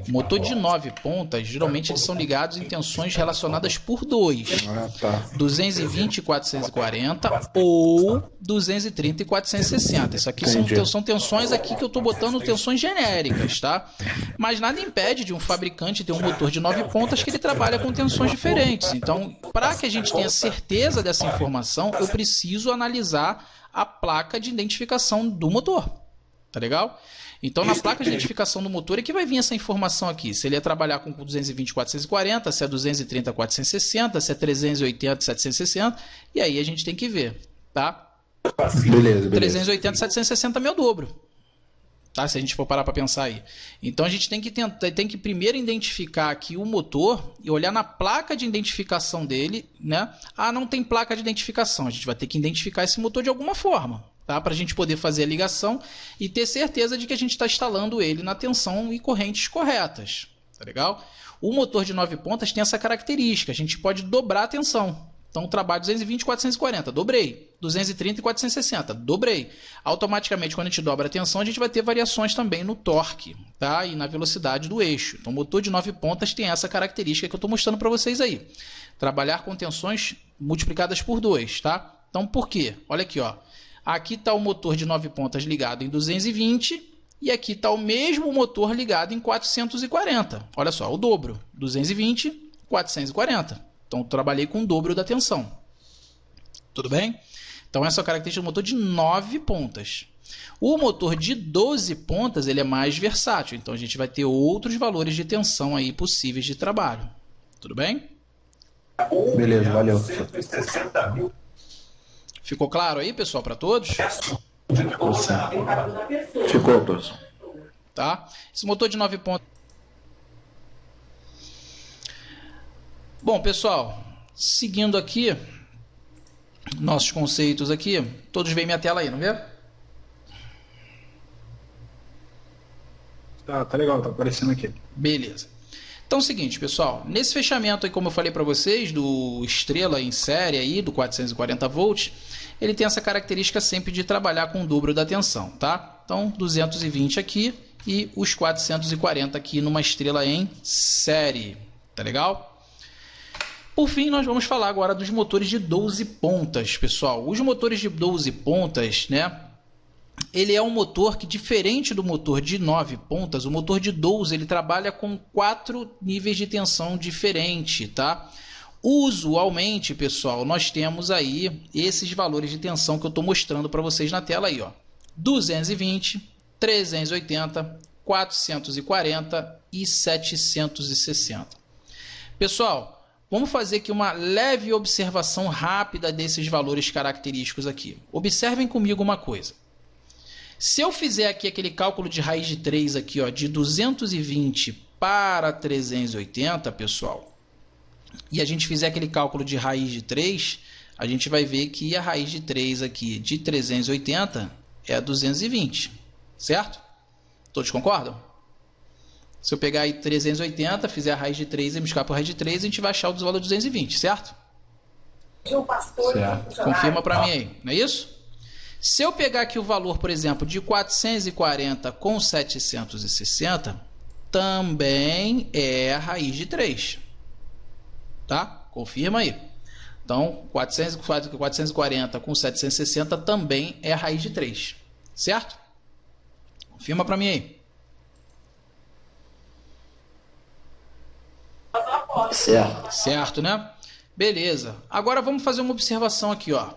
Motor de 9 pontas, geralmente eles são ligados em tensões relacionadas por 2. 220 e 440 ou 230 e 460. Isso aqui são tensões aqui que eu estou botando tensões genéricas, tá? Mas nada impede de um fabricante ter um motor de 9 pontas que ele trabalha com tensões diferentes. Então, para que a gente tenha certeza dessa informação, eu preciso analisar a placa de identificação do motor. Tá legal? Então, na placa de identificação do motor é que vai vir essa informação aqui. Se ele ia trabalhar com 220 440, se é 230 460, se é 380 760. E aí a gente tem que ver, tá? Beleza. 380 760 é meu dobro. Tá? Se a gente for parar para pensar aí. Então, a gente tem que primeiro identificar aqui o motor e olhar na placa de identificação dele, né? Ah, não tem placa de identificação. A gente vai ter que identificar esse motor de alguma forma. Tá? Para a gente poder fazer a ligação e ter certeza de que a gente está instalando ele na tensão e correntes corretas. Tá legal? O motor de 9 pontas tem essa característica. A gente pode dobrar a tensão. Então, trabalho 220 e 440, dobrei. 230 e 460, dobrei. Automaticamente, quando a gente dobra a tensão, a gente vai ter variações também no torque, tá? E na velocidade do eixo. Então, o motor de 9 pontas tem essa característica que eu estou mostrando para vocês aí. Trabalhar com tensões multiplicadas por 2, tá? Então, por quê? Olha aqui, ó. Aqui está o motor de 9 pontas ligado em 220 e aqui está o mesmo motor ligado em 440. Olha só, o dobro. 220, 440. Então, eu trabalhei com o dobro da tensão. Tudo bem? Então, essa é a característica do motor de 9 pontas. O motor de 12 pontas ele é mais versátil. Então, a gente vai ter outros valores de tensão aí possíveis de trabalho. Tudo bem? Beleza, valeu. Ficou claro aí, pessoal, para todos? Ficou, professor. Tá? Esse motor de 9 pontas. Bom, pessoal, seguindo aqui nossos conceitos aqui, todos veem minha tela aí, não vê? Tá legal, tá aparecendo aqui. Beleza. Então é o seguinte, pessoal, nesse fechamento aí, como eu falei para vocês, do estrela em série aí, do 440 volts, ele tem essa característica sempre de trabalhar com o dobro da tensão, tá? Então, 220 aqui e os 440 aqui numa estrela em série, tá legal? Por fim, nós vamos falar agora dos motores de 12 pontas, pessoal. Os motores de 12 pontas, né? Ele é um motor que, diferente do motor de 9 pontas, o motor de 12 ele trabalha com 4 níveis de tensão diferentes, tá? Usualmente, pessoal, nós temos aí esses valores de tensão que eu estou mostrando para vocês na tela aí, ó. 220, 380, 440 e 760. Pessoal, vamos fazer aqui uma leve observação rápida desses valores característicos aqui. Observem comigo uma coisa. Se eu fizer aqui aquele cálculo de raiz de 3 aqui, ó, de 220 para 380, pessoal, e a gente fizer aquele cálculo de raiz de 3, a gente vai ver que a raiz de 3 aqui de 380 é a 220, certo? Todos concordam? Se eu pegar aí 380, fizer a raiz de 3 e multiplicar por raiz de 3, a gente vai achar o valor de 220, certo? Certo. Confirma para mim aí, não é isso? Se eu pegar aqui o valor, por exemplo, de 440 com 760, também é a raiz de 3. Tá? Confirma aí. Então, 440 com 760 também é a raiz de 3. Certo? Confirma para mim aí. Certo. Certo, né? Beleza. Agora vamos fazer uma observação aqui, ó.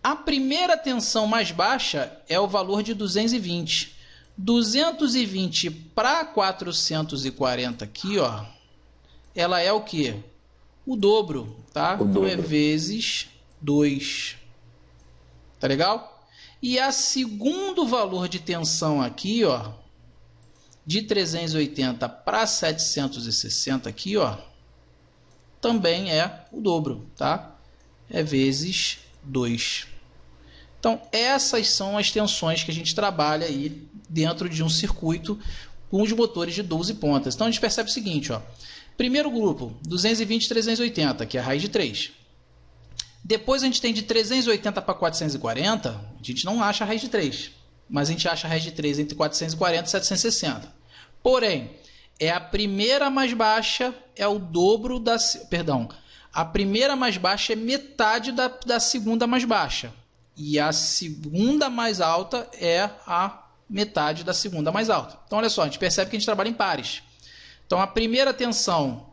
A primeira tensão mais baixa é o valor de 220. 220 para 440 aqui, ó, ela é o quê? O dobro, tá? Então é vezes 2. Tá legal? E a segundo valor de tensão aqui, ó, de 380 para 760 aqui, ó, também é o dobro, tá? É vezes 2. Então, essas são as tensões que a gente trabalha aí dentro de um circuito com os motores de 12 pontas. Então, a gente percebe o seguinte, ó. Primeiro grupo, 220 e 380, que é a raiz de 3. Depois a gente tem de 380 para 440, a gente não acha a raiz de 3. Mas a gente acha a raiz de 3 entre 440 e 760. Porém, é a primeira mais baixa, é o dobro da... Perdão, a primeira mais baixa é metade da segunda mais baixa. E a segunda mais alta é a metade da segunda mais alta. Então, olha só, a gente percebe que a gente trabalha em pares. Então, a primeira tensão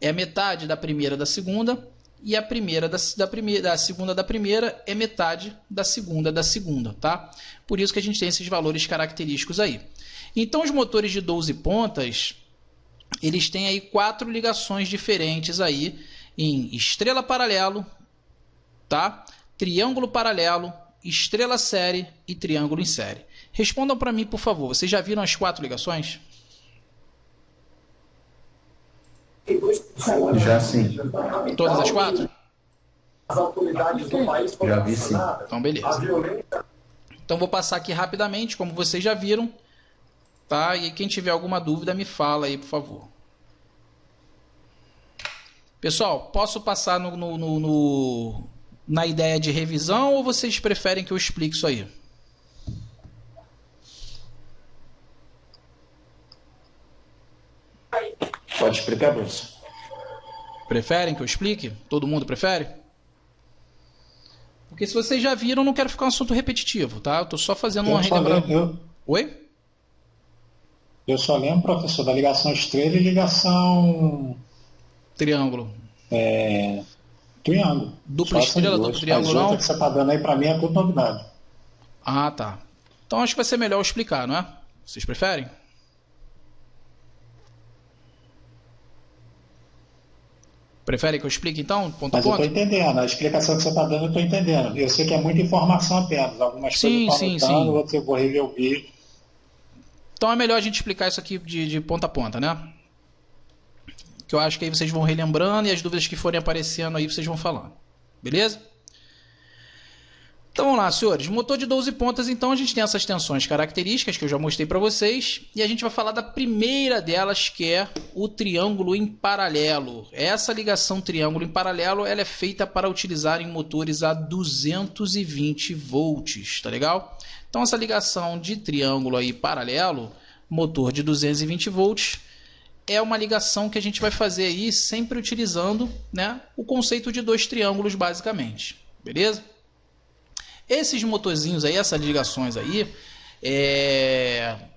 é metade da primeira da segunda, e a primeira da segunda da primeira é metade da segunda, tá? Por isso que a gente tem esses valores característicos aí. Então, os motores de 12 pontas, eles têm aí 4 ligações diferentes aí em estrela paralelo, tá? Triângulo paralelo, estrela série e triângulo em série. Respondam para mim, por favor. Vocês já viram as 4 ligações? Já sim. Todas as 4? Já vi sim. Então, beleza. Então, vou passar aqui rapidamente, como vocês já viram. Tá? E quem tiver alguma dúvida, me fala aí, por favor. Pessoal, posso passar na ideia de revisão ou vocês preferem que eu explique isso aí? Pode explicar, professor? Preferem que eu explique? Todo mundo prefere? Porque se vocês já viram, eu não quero ficar um assunto repetitivo, tá? Eu tô só fazendo uma relembração. Oi? Eu só lembro, professor, da ligação estrela e ligação... Triângulo. Triângulo. Dupla estrela, duplo triângulo, não? As outras que você está dando aí para mim é tudo novidade. Ah, tá. Então acho que vai ser melhor eu explicar, não é? Vocês preferem? Preferem que eu explique então, ponto a ponto? Mas eu estou entendendo, a explicação que você está dando eu estou entendendo. Eu sei que é muita informação apenas, algumas sim, coisas eu estou anotando, outras eu vou rever o vídeo. Então é melhor a gente explicar isso aqui de ponta a ponta, né? Que eu acho que aí vocês vão relembrando e as dúvidas que forem aparecendo aí vocês vão falando. Beleza? Então vamos lá, senhores. Motor de 12 pontas, então a gente tem essas tensões características que eu já mostrei para vocês. E a gente vai falar da primeira delas, que é o triângulo em paralelo. Essa ligação triângulo em paralelo, ela é feita para utilizar em motores a 220 volts, tá legal? Então essa ligação de triângulo aí paralelo, motor de 220 volts, é uma ligação que a gente vai fazer aí sempre utilizando, né, o conceito de 2 triângulos basicamente, beleza? Esses motorzinhos aí, essas ligações aí,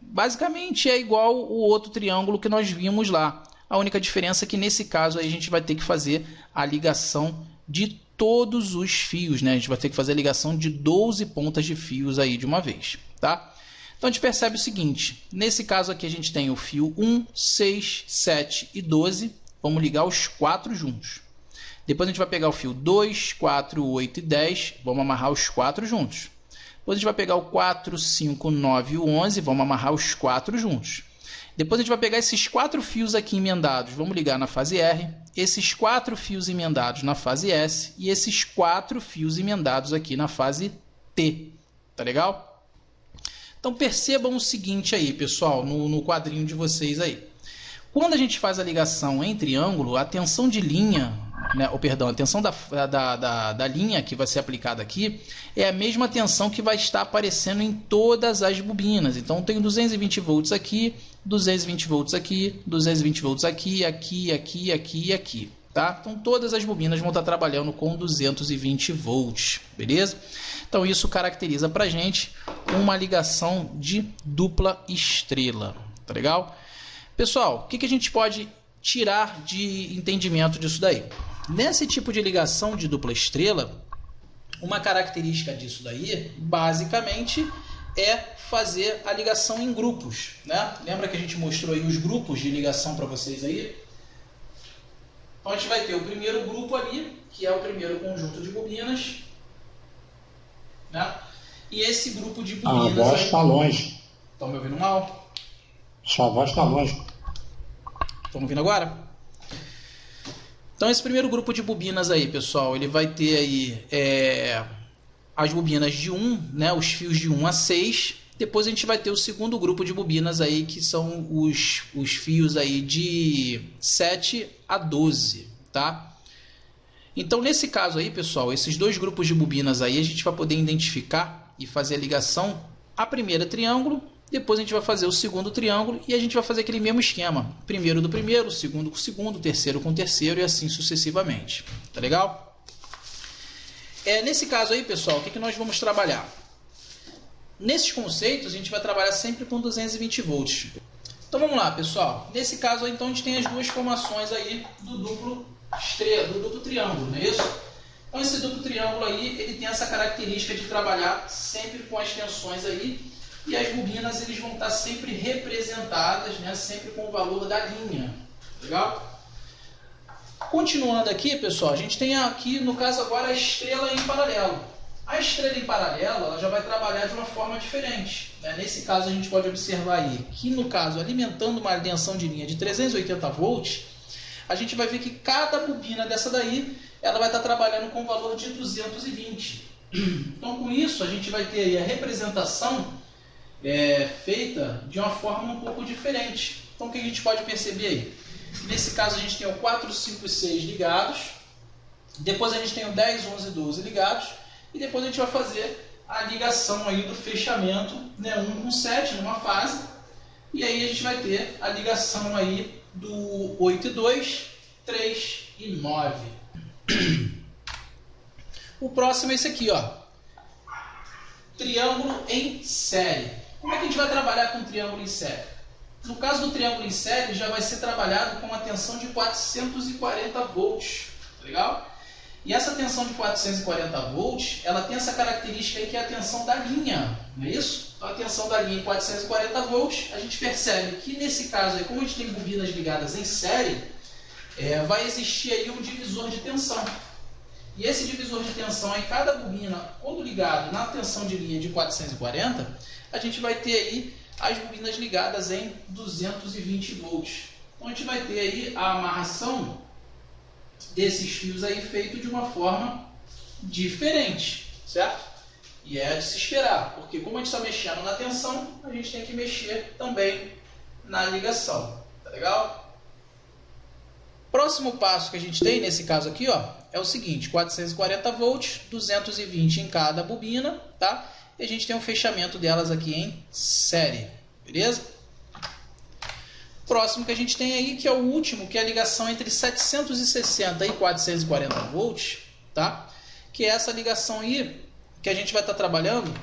basicamente é igual o outro triângulo que nós vimos lá. A única diferença é que nesse caso aí a gente vai ter que fazer a ligação de todos os fios, né? A gente vai ter que fazer a ligação de 12 pontas de fios aí de uma vez, tá? Então a gente percebe o seguinte, nesse caso aqui a gente tem o fio 1, 6, 7 e 12, vamos ligar os 4 juntos. Depois a gente vai pegar o fio 2, 4, 8 e 10, vamos amarrar os 4 juntos. Depois a gente vai pegar o 4, 5, 9 e o 11, vamos amarrar os 4 juntos. Depois a gente vai pegar esses 4 fios aqui emendados, vamos ligar na fase R, esses 4 fios emendados na fase S e esses 4 fios emendados aqui na fase T. Tá legal? Então percebam o seguinte aí, pessoal, no quadrinho de vocês aí. Quando a gente faz a ligação em triângulo, a tensão de linha, né, a tensão da linha que vai ser aplicada aqui é a mesma tensão que vai estar aparecendo em todas as bobinas. Então tem 220 volts aqui, 220 volts aqui, 220 volts aqui, aqui, aqui, aqui e aqui. Tá? Então todas as bobinas vão estar trabalhando com 220 volts, beleza? Então isso caracteriza para a gente uma ligação de dupla estrela, tá legal? Pessoal, o que a gente pode tirar de entendimento disso daí? Nesse tipo de ligação de dupla estrela, uma característica disso daí, basicamente, é fazer a ligação em grupos, né? Lembra que a gente mostrou aí os grupos de ligação para vocês aí? Então a gente vai ter o primeiro grupo ali, que é o primeiro conjunto de bobinas, né? E esse grupo de bobinas... A voz está longe. Estão me ouvindo mal? Sua voz está longe. Estão ouvindo agora? Então esse primeiro grupo de bobinas aí, pessoal, ele vai ter aí as bobinas de 1, né, os fios de 1 a 6. Depois a gente vai ter o segundo grupo de bobinas aí, que são os fios aí de 7 a 12, tá? Então nesse caso aí, pessoal, esses dois grupos de bobinas aí, a gente vai poder identificar e fazer a ligação a primeira triângulo, depois a gente vai fazer o segundo triângulo e a gente vai fazer aquele mesmo esquema. Primeiro do primeiro, segundo com o segundo, terceiro com o terceiro e assim sucessivamente. Tá legal? Nesse caso aí, pessoal, o que nós vamos trabalhar? Nesses conceitos, a gente vai trabalhar sempre com 220 volts. Então vamos lá, pessoal. Nesse caso aí, então, a gente tem as duas formações aí do duplo triângulo, não é isso? Então esse duplo triângulo aí, ele tem essa característica de trabalhar sempre com as tensões aí, e as bobinas eles vão estar sempre representadas, né, sempre com o valor da linha. Legal? Continuando aqui, pessoal, a gente tem aqui, no caso agora, a estrela em paralelo. A estrela em paralelo, ela já vai trabalhar de uma forma diferente, né? Nesse caso, a gente pode observar aí que, no caso, alimentando uma tensão de linha de 380 volts, a gente vai ver que cada bobina dessa daí, ela vai estar trabalhando com o valor de 220. Então, com isso, a gente vai ter aí a representação feita de uma forma um pouco diferente. Então, o que a gente pode perceber aí? Nesse caso, a gente tem o 4, 5 e 6 ligados, depois a gente tem o 10, 11 e 12 ligados, e depois a gente vai fazer a ligação aí do fechamento, né, 1 com 7 numa fase, e aí a gente vai ter a ligação aí do 8 e 2, 3 e 9. O próximo é esse aqui, ó. Triângulo em série. Como é que a gente vai trabalhar com triângulo em série? No caso do triângulo em série, já vai ser trabalhado com uma tensão de 440 volts. Legal? E essa tensão de 440 volts, ela tem essa característica aí que é a tensão da linha, não é isso? Então, a tensão da linha em 440 volts, a gente percebe que nesse caso aí, como a gente tem bobinas ligadas em série, vai existir aí um divisor de tensão. E esse divisor de tensão aí, cada bobina, quando ligado na tensão de linha de 440, a gente vai ter aí as bobinas ligadas em 220 volts. Então a gente vai ter aí a amarração desses fios aí feito de uma forma diferente, certo? E é de se esperar, porque como a gente está mexendo na tensão, a gente tem que mexer também na ligação, tá legal? Próximo passo que a gente tem nesse caso aqui, ó, é o seguinte: 440 volts, 220 em cada bobina, tá? E a gente tem um fechamento delas aqui em série, beleza? Próximo que a gente tem aí, que é o último, que é a ligação entre 760 e 440 volts, tá? Que é essa ligação aí que a gente vai estar trabalhando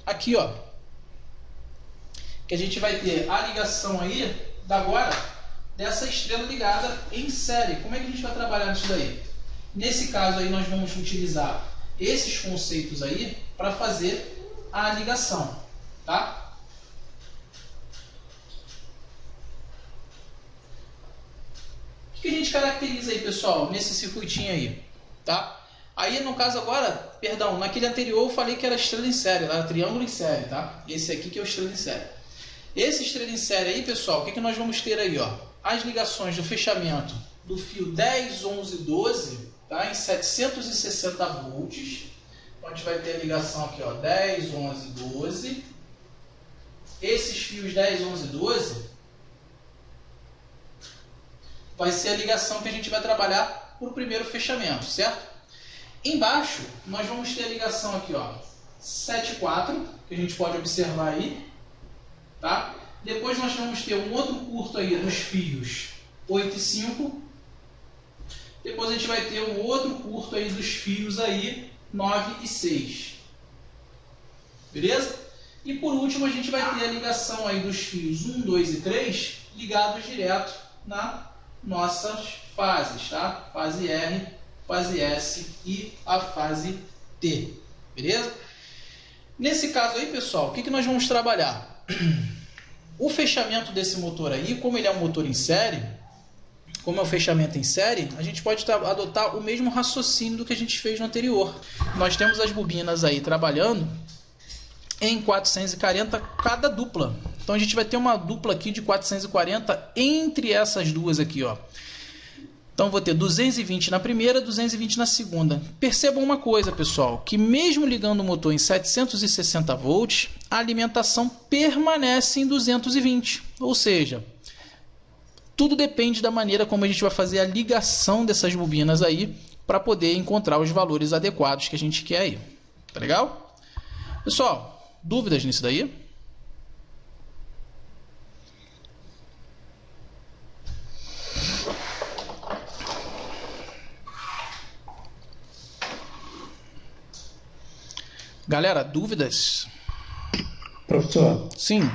aqui, ó. Que a gente vai ter a ligação aí dessa estrela ligada em série. Como é que a gente vai trabalhar isso daí? Nesse caso aí nós vamos utilizar esses conceitos aí para fazer a ligação, tá? O que a gente caracteriza aí, pessoal, nesse circuitinho aí, tá? Aí no caso agora, perdão, naquele anterior eu falei que era estrela em série, era triângulo em série, tá? Esse aqui que é o estrela em série. Esse estrela em série aí, pessoal, o que nós vamos ter aí, ó? As ligações do fechamento do fio 10, 11 e 12, tá? Em 760 volts. Então a gente vai ter a ligação aqui, ó, 10, 11 e 12. Esses fios 10, 11 e 12 vai ser a ligação que a gente vai trabalhar para o primeiro fechamento, certo? Embaixo nós vamos ter a ligação aqui, ó, 7 e 4, que a gente pode observar aí, tá? Depois nós vamos ter um outro curto aí nos fios 8 e 5. Depois a gente vai ter um outro curto aí dos fios aí 9 e 6. Beleza? E por último a gente vai ter a ligação aí dos fios 1, 2 e 3 ligados direto nas nossas fases, tá? Fase R, fase S e a fase T. Beleza? Nesse caso aí, pessoal, o que nós vamos trabalhar? O fechamento desse motor aí, como ele é um motor em série, como é o fechamento em série, a gente pode adotar o mesmo raciocínio do que a gente fez no anterior. Nós temos as bobinas aí trabalhando em 440 cada dupla, Então a gente vai ter uma dupla aqui de 440 entre essas duas aqui, ó. Então vou ter 220 na primeira, 220 na segunda. Percebam uma coisa, pessoal, que mesmo ligando o motor em 760 volts, a alimentação permanece em 220. Ou seja, tudo depende da maneira como a gente vai fazer a ligação dessas bobinas aí para poder encontrar os valores adequados que a gente quer aí. Tá legal? Pessoal, dúvidas nisso daí? Galera, dúvidas? Professor, Sim.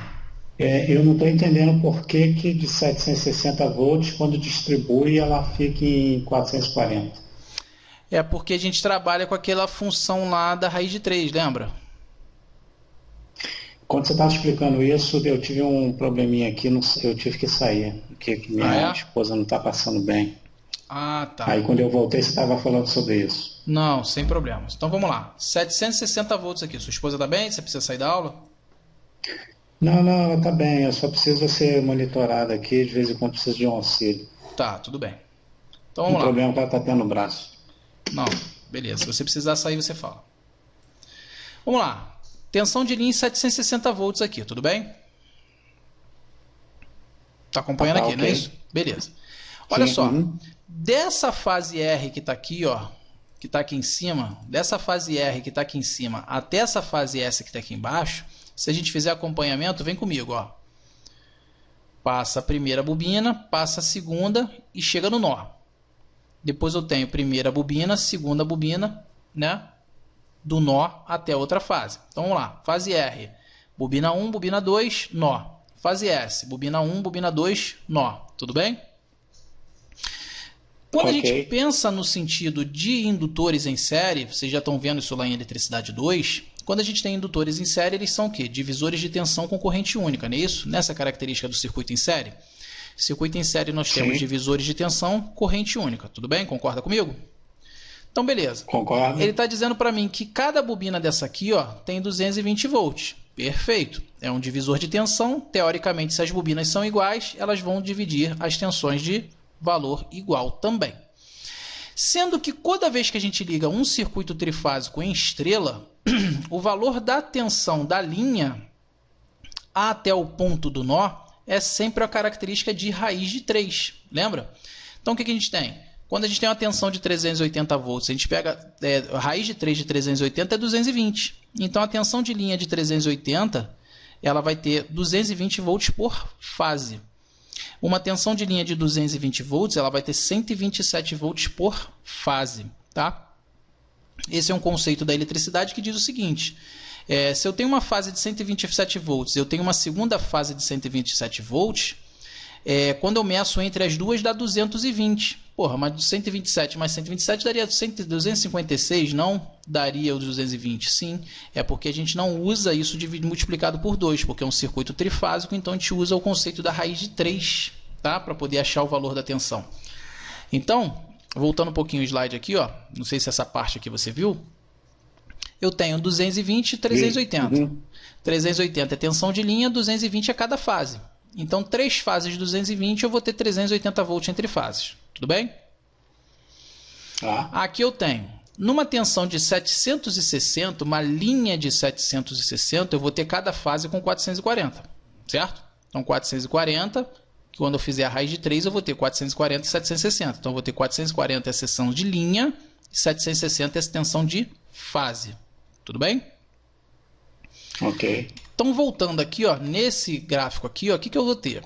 eu não estou entendendo por que de 760 volts, quando distribui, ela fica em 440. É porque a gente trabalha com aquela função lá da raiz de 3, lembra? Quando você estava explicando isso, eu tive um probleminha aqui, eu tive que sair, porque minha esposa não está passando bem. Ah, tá. Aí quando eu voltei, você estava falando sobre isso. Não, sem problemas. Então vamos lá. 760 volts aqui. Sua esposa tá bem? Você precisa sair da aula? Não, ela tá bem. Eu só preciso ser monitorada aqui. De vez em quando preciso de um auxílio. Tá, tudo bem. Então O vamos lá. problema é que ela tá tendo no braço. Não, beleza. Se você precisar sair, você fala. Vamos lá. Tensão de linha em 760 volts aqui, tudo bem? Tá acompanhando aqui, ok. não é isso? Beleza. Olha Sim, só. uhum. Dessa fase R que tá aqui, ó, que tá aqui em cima, dessa fase R que tá aqui em cima até essa fase S que tá aqui embaixo, se a gente fizer acompanhamento, vem comigo, ó. Passa a primeira bobina, passa a segunda e chega no nó. Depois eu tenho primeira bobina, segunda bobina, né? Do nó até a outra fase. Então vamos lá. Fase R. Bobina 1, bobina 2, nó. Fase S. Bobina 1, bobina 2, nó. Tudo bem? Quando a gente pensa no sentido de indutores em série, vocês já estão vendo isso lá em eletricidade 2, quando a gente tem indutores em série, eles são o quê? Divisores de tensão com corrente única, não é isso? Nessa característica do circuito em série. Circuito em série nós temos divisores de tensão, corrente única. Tudo bem? Concorda comigo? Então, beleza. Concordo. Ele está dizendo para mim que cada bobina dessa aqui, ó, tem 220 volts. Perfeito. É um divisor de tensão. Teoricamente, se as bobinas são iguais, elas vão dividir as tensões de valor igual também. Sendo que toda vez que a gente liga um circuito trifásico em estrela, o valor da tensão da linha até o ponto do nó é sempre a característica de raiz de 3. Lembra? Então, o que a gente tem? Quando a gente tem uma tensão de 380 volts, a gente pega a raiz de 3 de 380 é 220. Então, a tensão de linha de 380 ela vai ter 220 volts por fase. Uma tensão de linha de 220 volts ela vai ter 127 volts por fase. Tá? Esse é um conceito da eletricidade que diz o seguinte. Se eu tenho uma fase de 127 volts e eu tenho uma segunda fase de 127 volts, quando eu meço entre as duas dá 220. Porra, mas 127 mais 127 daria 256, não daria os 220? Sim, é porque a gente não usa isso multiplicado por 2, porque é um circuito trifásico, então a gente usa o conceito da raiz de 3, tá? Para poder achar o valor da tensão. Então, voltando um pouquinho o slide aqui, ó, não sei se essa parte aqui você viu, eu tenho 220 e 380. 380 é tensão de linha, 220 é cada fase. Então, 3 fases de 220 eu vou ter 380 volts entre fases. Tudo bem? Aqui eu tenho, numa tensão de 760, uma linha de 760, eu vou ter cada fase com 440. Certo? Então, 440, quando eu fizer a raiz de 3, eu vou ter 440 e 760. Então, eu vou ter 440 é a seção de linha e 760 é a tensão de fase. Tudo bem? Ok. Então, voltando aqui, ó, nesse gráfico aqui, o que eu vou ter?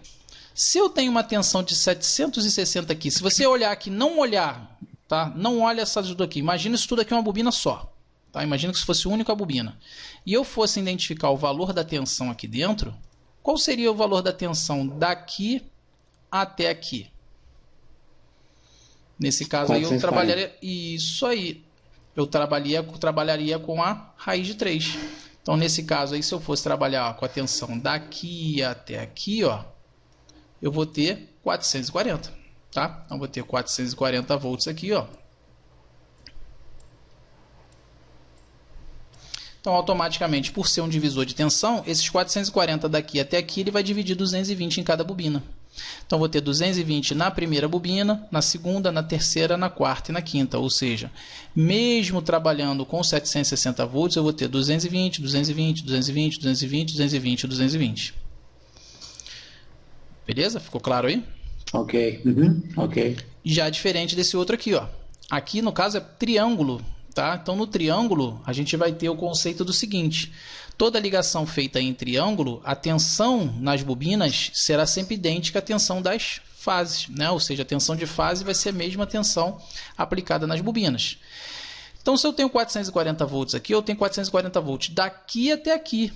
Se eu tenho uma tensão de 760 aqui, se você olhar aqui, não olhar, tá? Não olha essa tudo aqui. Imagina isso tudo aqui é uma bobina só. Tá? Imagina que se fosse única bobina. E eu fosse identificar o valor da tensão aqui dentro, qual seria o valor da tensão daqui até aqui? Nesse caso aí eu trabalharia... Isso aí. Eu trabalharia com a raiz de 3. Então, nesse caso aí, se eu fosse trabalhar com a tensão daqui até aqui, ó, eu vou ter 440, tá? Então, vou ter 440 volts aqui, ó. Então, automaticamente, por ser um divisor de tensão, esses 440 daqui até aqui, ele vai dividir 220 em cada bobina. Então, vou ter 220 na primeira bobina, na segunda, na terceira, na quarta e na quinta. Ou seja, mesmo trabalhando com 760 volts, eu vou ter 220, 220, 220, 220, 220, 220. Beleza? Ficou claro aí? Ok. Ok. Já diferente desse outro aqui, ó. Aqui, no caso, é triângulo. Tá? Então, no triângulo, a gente vai ter o conceito do seguinte: toda ligação feita em triângulo, a tensão nas bobinas será sempre idêntica à tensão das fases, né? Ou seja, a tensão de fase vai ser a mesma tensão aplicada nas bobinas. Então, se eu tenho 440 volts aqui, eu tenho 440 volts daqui até aqui.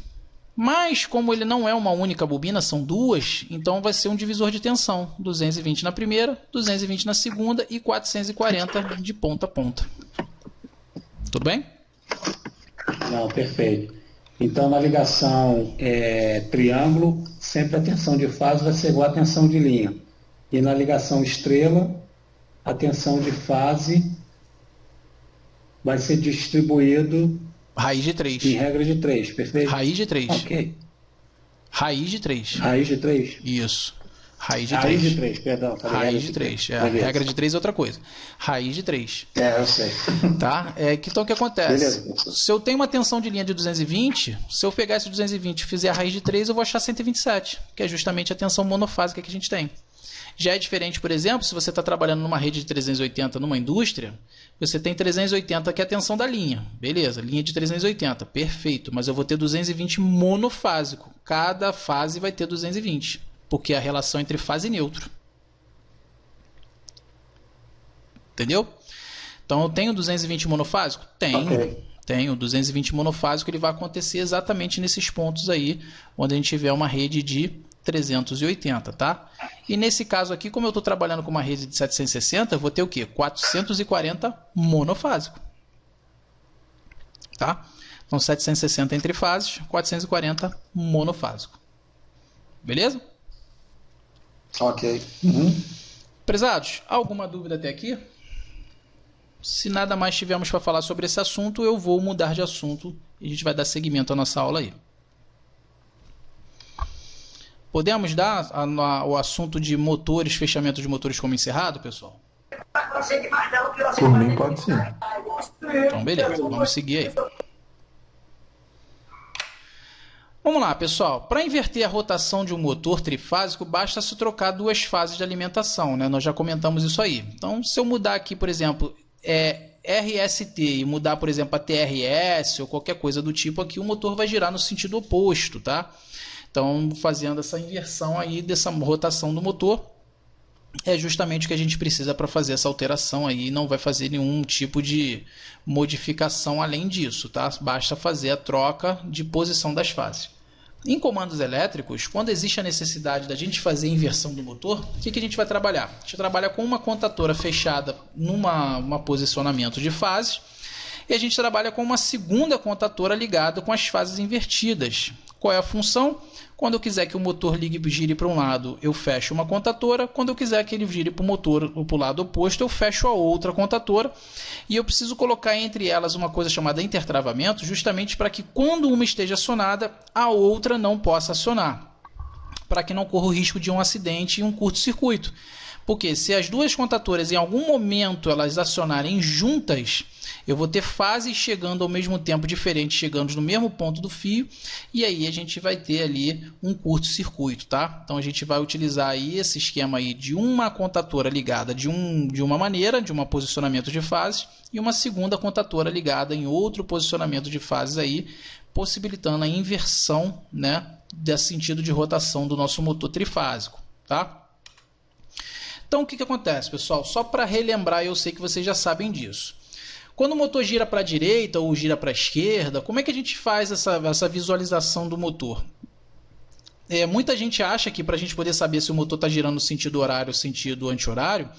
Mas, como ele não é uma única bobina, são duas, então vai ser um divisor de tensão. 220 na primeira, 220 na segunda e 440 de ponta a ponta. Tudo bem? Não, perfeito. Então, na ligação triângulo, sempre a tensão de fase vai ser igual à tensão de linha. E na ligação estrela, a tensão de fase vai ser distribuído raiz de 3. Em regra de 3, perfeito? Raiz de 3. Ok. Raiz de 3. Raiz de 3? Isso. Raiz de 3. Raiz de 3, perdão. Raiz de 3. A regra de 3 é outra coisa. Raiz de 3. Eu sei. Tá? Então, o que acontece? Beleza. Se eu tenho uma tensão de linha de 220, se eu pegar esse 220 e fizer a raiz de 3, eu vou achar 127, que é justamente a tensão monofásica que a gente tem. Já é diferente, por exemplo, se você está trabalhando numa rede de 380 numa indústria, você tem 380 que é a tensão da linha. Beleza, linha de 380, perfeito. Mas eu vou ter 220 monofásico. Cada fase vai ter 220, porque é a relação entre fase e neutro. Entendeu? Então eu tenho 220 monofásico? Tenho. Okay. Tenho 220 monofásico, ele vai acontecer exatamente nesses pontos aí, onde a gente tiver uma rede de 380, tá? E nesse caso aqui, como eu estou trabalhando com uma rede de 760, eu vou ter o quê? 440 monofásico. Tá? Então 760 entre fases, 440 monofásico. Beleza? Ok. Prezados, alguma dúvida até aqui? Se nada mais tivermos para falar sobre esse assunto, eu vou mudar de assunto e a gente vai dar seguimento à nossa aula aí. Podemos dar o assunto de motores, fechamento de motores como encerrado, pessoal? Por mim pode ser. Então, beleza. Vamos seguir aí. Vamos lá, pessoal. Para inverter a rotação de um motor trifásico, basta se trocar duas fases de alimentação, né? Nós já comentamos isso aí. Então, se eu mudar aqui, por exemplo, RST e mudar, por exemplo, a TRS ou qualquer coisa do tipo aqui, o motor vai girar no sentido oposto, tá? Então, fazendo essa inversão aí dessa rotação do motor, é justamente o que a gente precisa para fazer essa alteração aí, não vai fazer nenhum tipo de modificação além disso, tá? Basta fazer a troca de posição das fases. Em comandos elétricos, quando existe a necessidade da gente fazer a inversão do motor, o que a gente vai trabalhar? A gente trabalha com uma contatora fechada numa posicionamento de fases e a gente trabalha com uma segunda contatora ligada com as fases invertidas. Qual é a função? Quando eu quiser que o motor gire para um lado, eu fecho uma contatora. Quando eu quiser que ele gire para o lado oposto, eu fecho a outra contatora. E eu preciso colocar entre elas uma coisa chamada intertravamento, justamente para que quando uma esteja acionada, a outra não possa acionar. Para que não corra o risco de um acidente e um curto-circuito. Porque se as duas contatoras em algum momento elas acionarem juntas, eu vou ter fases chegando ao mesmo tempo diferentes, chegando no mesmo ponto do fio, e aí a gente vai ter ali um curto-circuito, tá? Então a gente vai utilizar aí esse esquema aí de uma contatora ligada de uma maneira, de um posicionamento de fases, e uma segunda contatora ligada em outro posicionamento de fases aí, possibilitando a inversão, né, desse sentido de rotação do nosso motor trifásico, tá? Então o que acontece, pessoal? Só para relembrar, eu sei que vocês já sabem disso. Quando o motor gira para a direita ou gira para a esquerda, como é que a gente faz essa visualização do motor? Muita gente acha que para a gente poder saber se o motor está girando no sentido horário ou sentido anti-horário,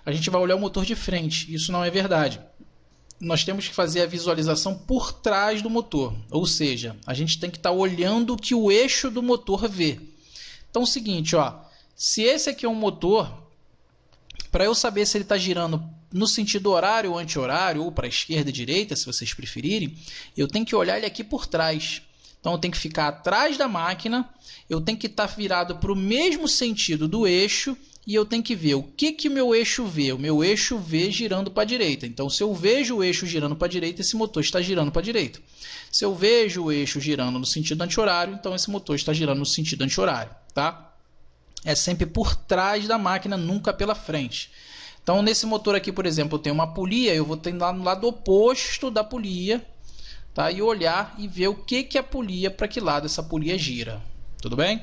a gente vai olhar o motor de frente. Isso não é verdade. Nós temos que fazer a visualização por trás do motor. Ou seja, a gente tem que estar olhando o que o eixo do motor vê. Então é o seguinte, ó, se esse aqui é um motor, para eu saber se ele está girando no sentido horário ou anti-horário, ou para a esquerda e direita, se vocês preferirem, eu tenho que olhar ele aqui por trás. Então eu tenho que ficar atrás da máquina, eu tenho que estar virado para o mesmo sentido do eixo, e eu tenho que ver o que o meu eixo vê. O meu eixo vê girando para a direita. Então, se eu vejo o eixo girando para a direita, esse motor está girando para a direita. Se eu vejo o eixo girando no sentido anti-horário, então esse motor está girando no sentido anti-horário. Tá? É sempre por trás da máquina, nunca pela frente. Então, nesse motor aqui, por exemplo, eu tenho uma polia, eu vou ter lá no lado oposto da polia, tá? E olhar e ver o que a polia, para que lado essa polia gira. Tudo bem?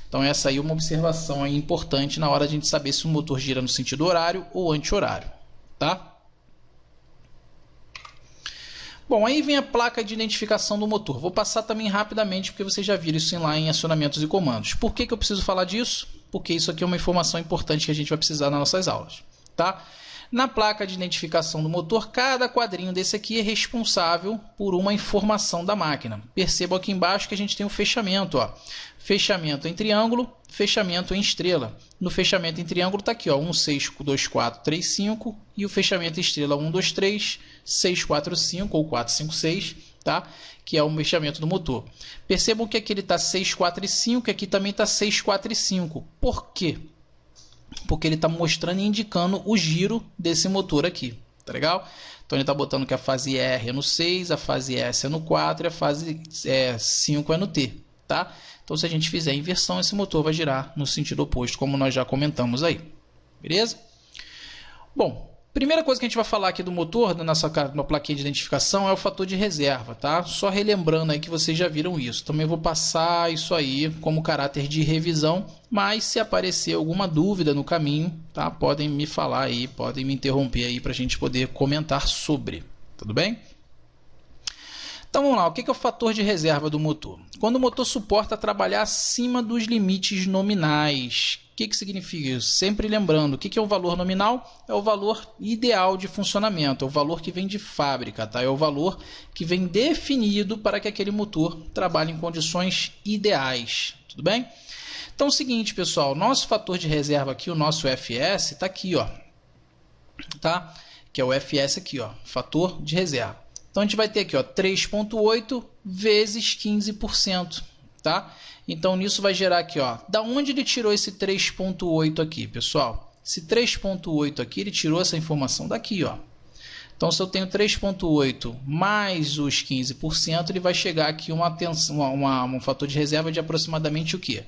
Então essa aí é uma observação aí importante na hora de a gente saber se o motor gira no sentido horário ou anti-horário, tá? Bom, aí vem a placa de identificação do motor. Vou passar também rapidamente porque vocês já viram isso lá em acionamentos e comandos. Por que eu preciso falar disso? Porque isso aqui é uma informação importante que a gente vai precisar nas nossas aulas, tá? Na placa de identificação do motor, cada quadrinho desse aqui é responsável por uma informação da máquina. Percebam aqui embaixo que a gente tem o fechamento, ó. Fechamento em triângulo, fechamento em estrela. No fechamento em triângulo está aqui, ó, 1, 6, 2, 4, 3, 5. E o fechamento em estrela 1, 2, 3, 6, 4, 5 ou 4, 5, 6, tá? Que é o fechamento do motor. Percebam que aqui ele está 6, 4 e 5, e aqui também está 6, 4 e 5. Por quê? Porque ele está mostrando e indicando o giro desse motor aqui, tá legal? Então ele está botando que a fase R é no 6, a fase S é no 4 e a fase 5 é no T, tá? Então se a gente fizer a inversão, esse motor vai girar no sentido oposto, como nós já comentamos aí, beleza? Bom, primeira coisa que a gente vai falar aqui do motor, na nossa plaquinha de identificação, é o fator de reserva, tá? Só relembrando aí que vocês já viram isso. Também vou passar isso aí como caráter de revisão, mas se aparecer alguma dúvida no caminho, tá? Podem me falar aí, podem me interromper aí para a gente poder comentar sobre, tudo bem? Então vamos lá, o que é o fator de reserva do motor? Quando o motor suporta trabalhar acima dos limites nominais. O que significa isso? Sempre lembrando, o que é o valor nominal? É o valor ideal de funcionamento, é o valor que vem de fábrica, tá? É o valor que vem definido para que aquele motor trabalhe em condições ideais, tudo bem? Então é o seguinte, pessoal, nosso fator de reserva aqui, o nosso FS, está aqui, ó, tá? Que é o FS aqui, ó, fator de reserva. Então a gente vai ter aqui, ó, 3,8 vezes 15%, tá? Então nisso vai gerar aqui, ó, da onde ele tirou esse 3,8 aqui, pessoal? Esse 3,8 aqui, ele tirou essa informação daqui, ó. Então se eu tenho 3,8 mais os 15%, ele vai chegar aqui um fator de reserva de aproximadamente o quê?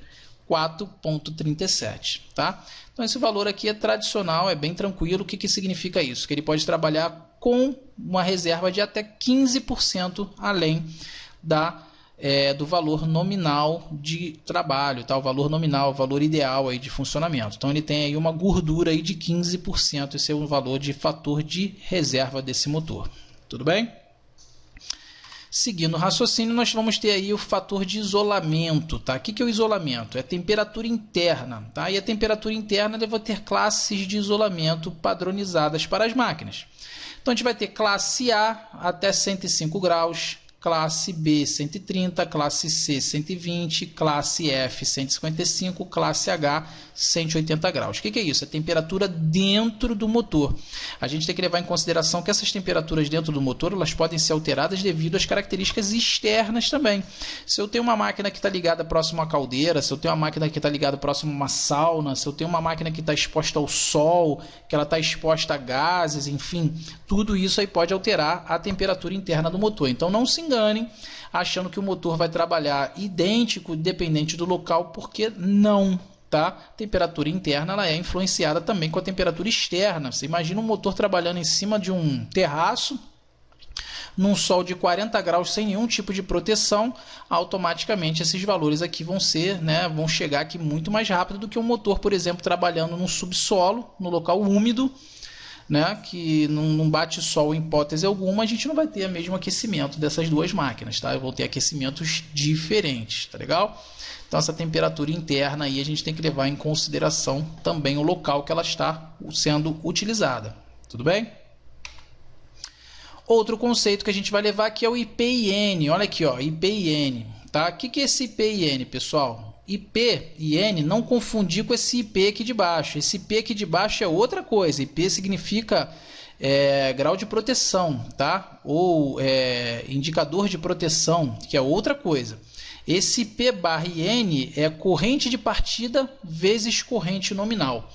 4,37, tá? Então esse valor aqui é tradicional, é bem tranquilo. O que significa isso? Que ele pode trabalhar com uma reserva de até 15% além do valor nominal de trabalho, tá? O valor nominal, o valor ideal aí de funcionamento. Então ele tem aí uma gordura aí de 15%, esse é o valor de fator de reserva desse motor. Tudo bem? Seguindo o raciocínio, nós vamos ter aí o fator de isolamento, tá? O que é o isolamento? É a temperatura interna, tá? E a temperatura interna deve ter classes de isolamento padronizadas para as máquinas. Então a gente vai ter classe A até 105 graus, classe B 130, classe C 120, classe F 155, classe H 180 graus. O que é isso? É temperatura dentro do motor. A gente tem que levar em consideração que essas temperaturas dentro do motor elas podem ser alteradas devido às características externas também. Se eu tenho uma máquina que está ligada próximo à caldeira, se eu tenho uma máquina que está ligada próximo a uma sauna, se eu tenho uma máquina que está exposta ao sol, que ela está exposta a gases, enfim, tudo isso aí pode alterar a temperatura interna do motor. Então não se enganem achando que o motor vai trabalhar idêntico, dependente do local, porque não, tá? A temperatura interna ela é influenciada também com a temperatura externa. Você imagina um motor trabalhando em cima de um terraço, num sol de 40 graus sem nenhum tipo de proteção, automaticamente esses valores aqui vão chegar aqui muito mais rápido do que um motor, por exemplo, trabalhando no subsolo, no local úmido, né, que não bate sol em hipótese alguma, a gente não vai ter o mesmo aquecimento dessas duas máquinas, tá? Eu vou ter aquecimentos diferentes, tá legal? Então essa temperatura interna aí a gente tem que levar em consideração também o local que ela está sendo utilizada, tudo bem? Outro conceito que a gente vai levar aqui é o IP/N, olha aqui, ó, IP/N, tá? O que é esse IP/N, pessoal? IP e N, não confundir com esse IP aqui de baixo. Esse IP aqui de baixo é outra coisa. IP significa grau de proteção, tá? Ou indicador de proteção, que é outra coisa. Esse P/N é corrente de partida vezes corrente nominal.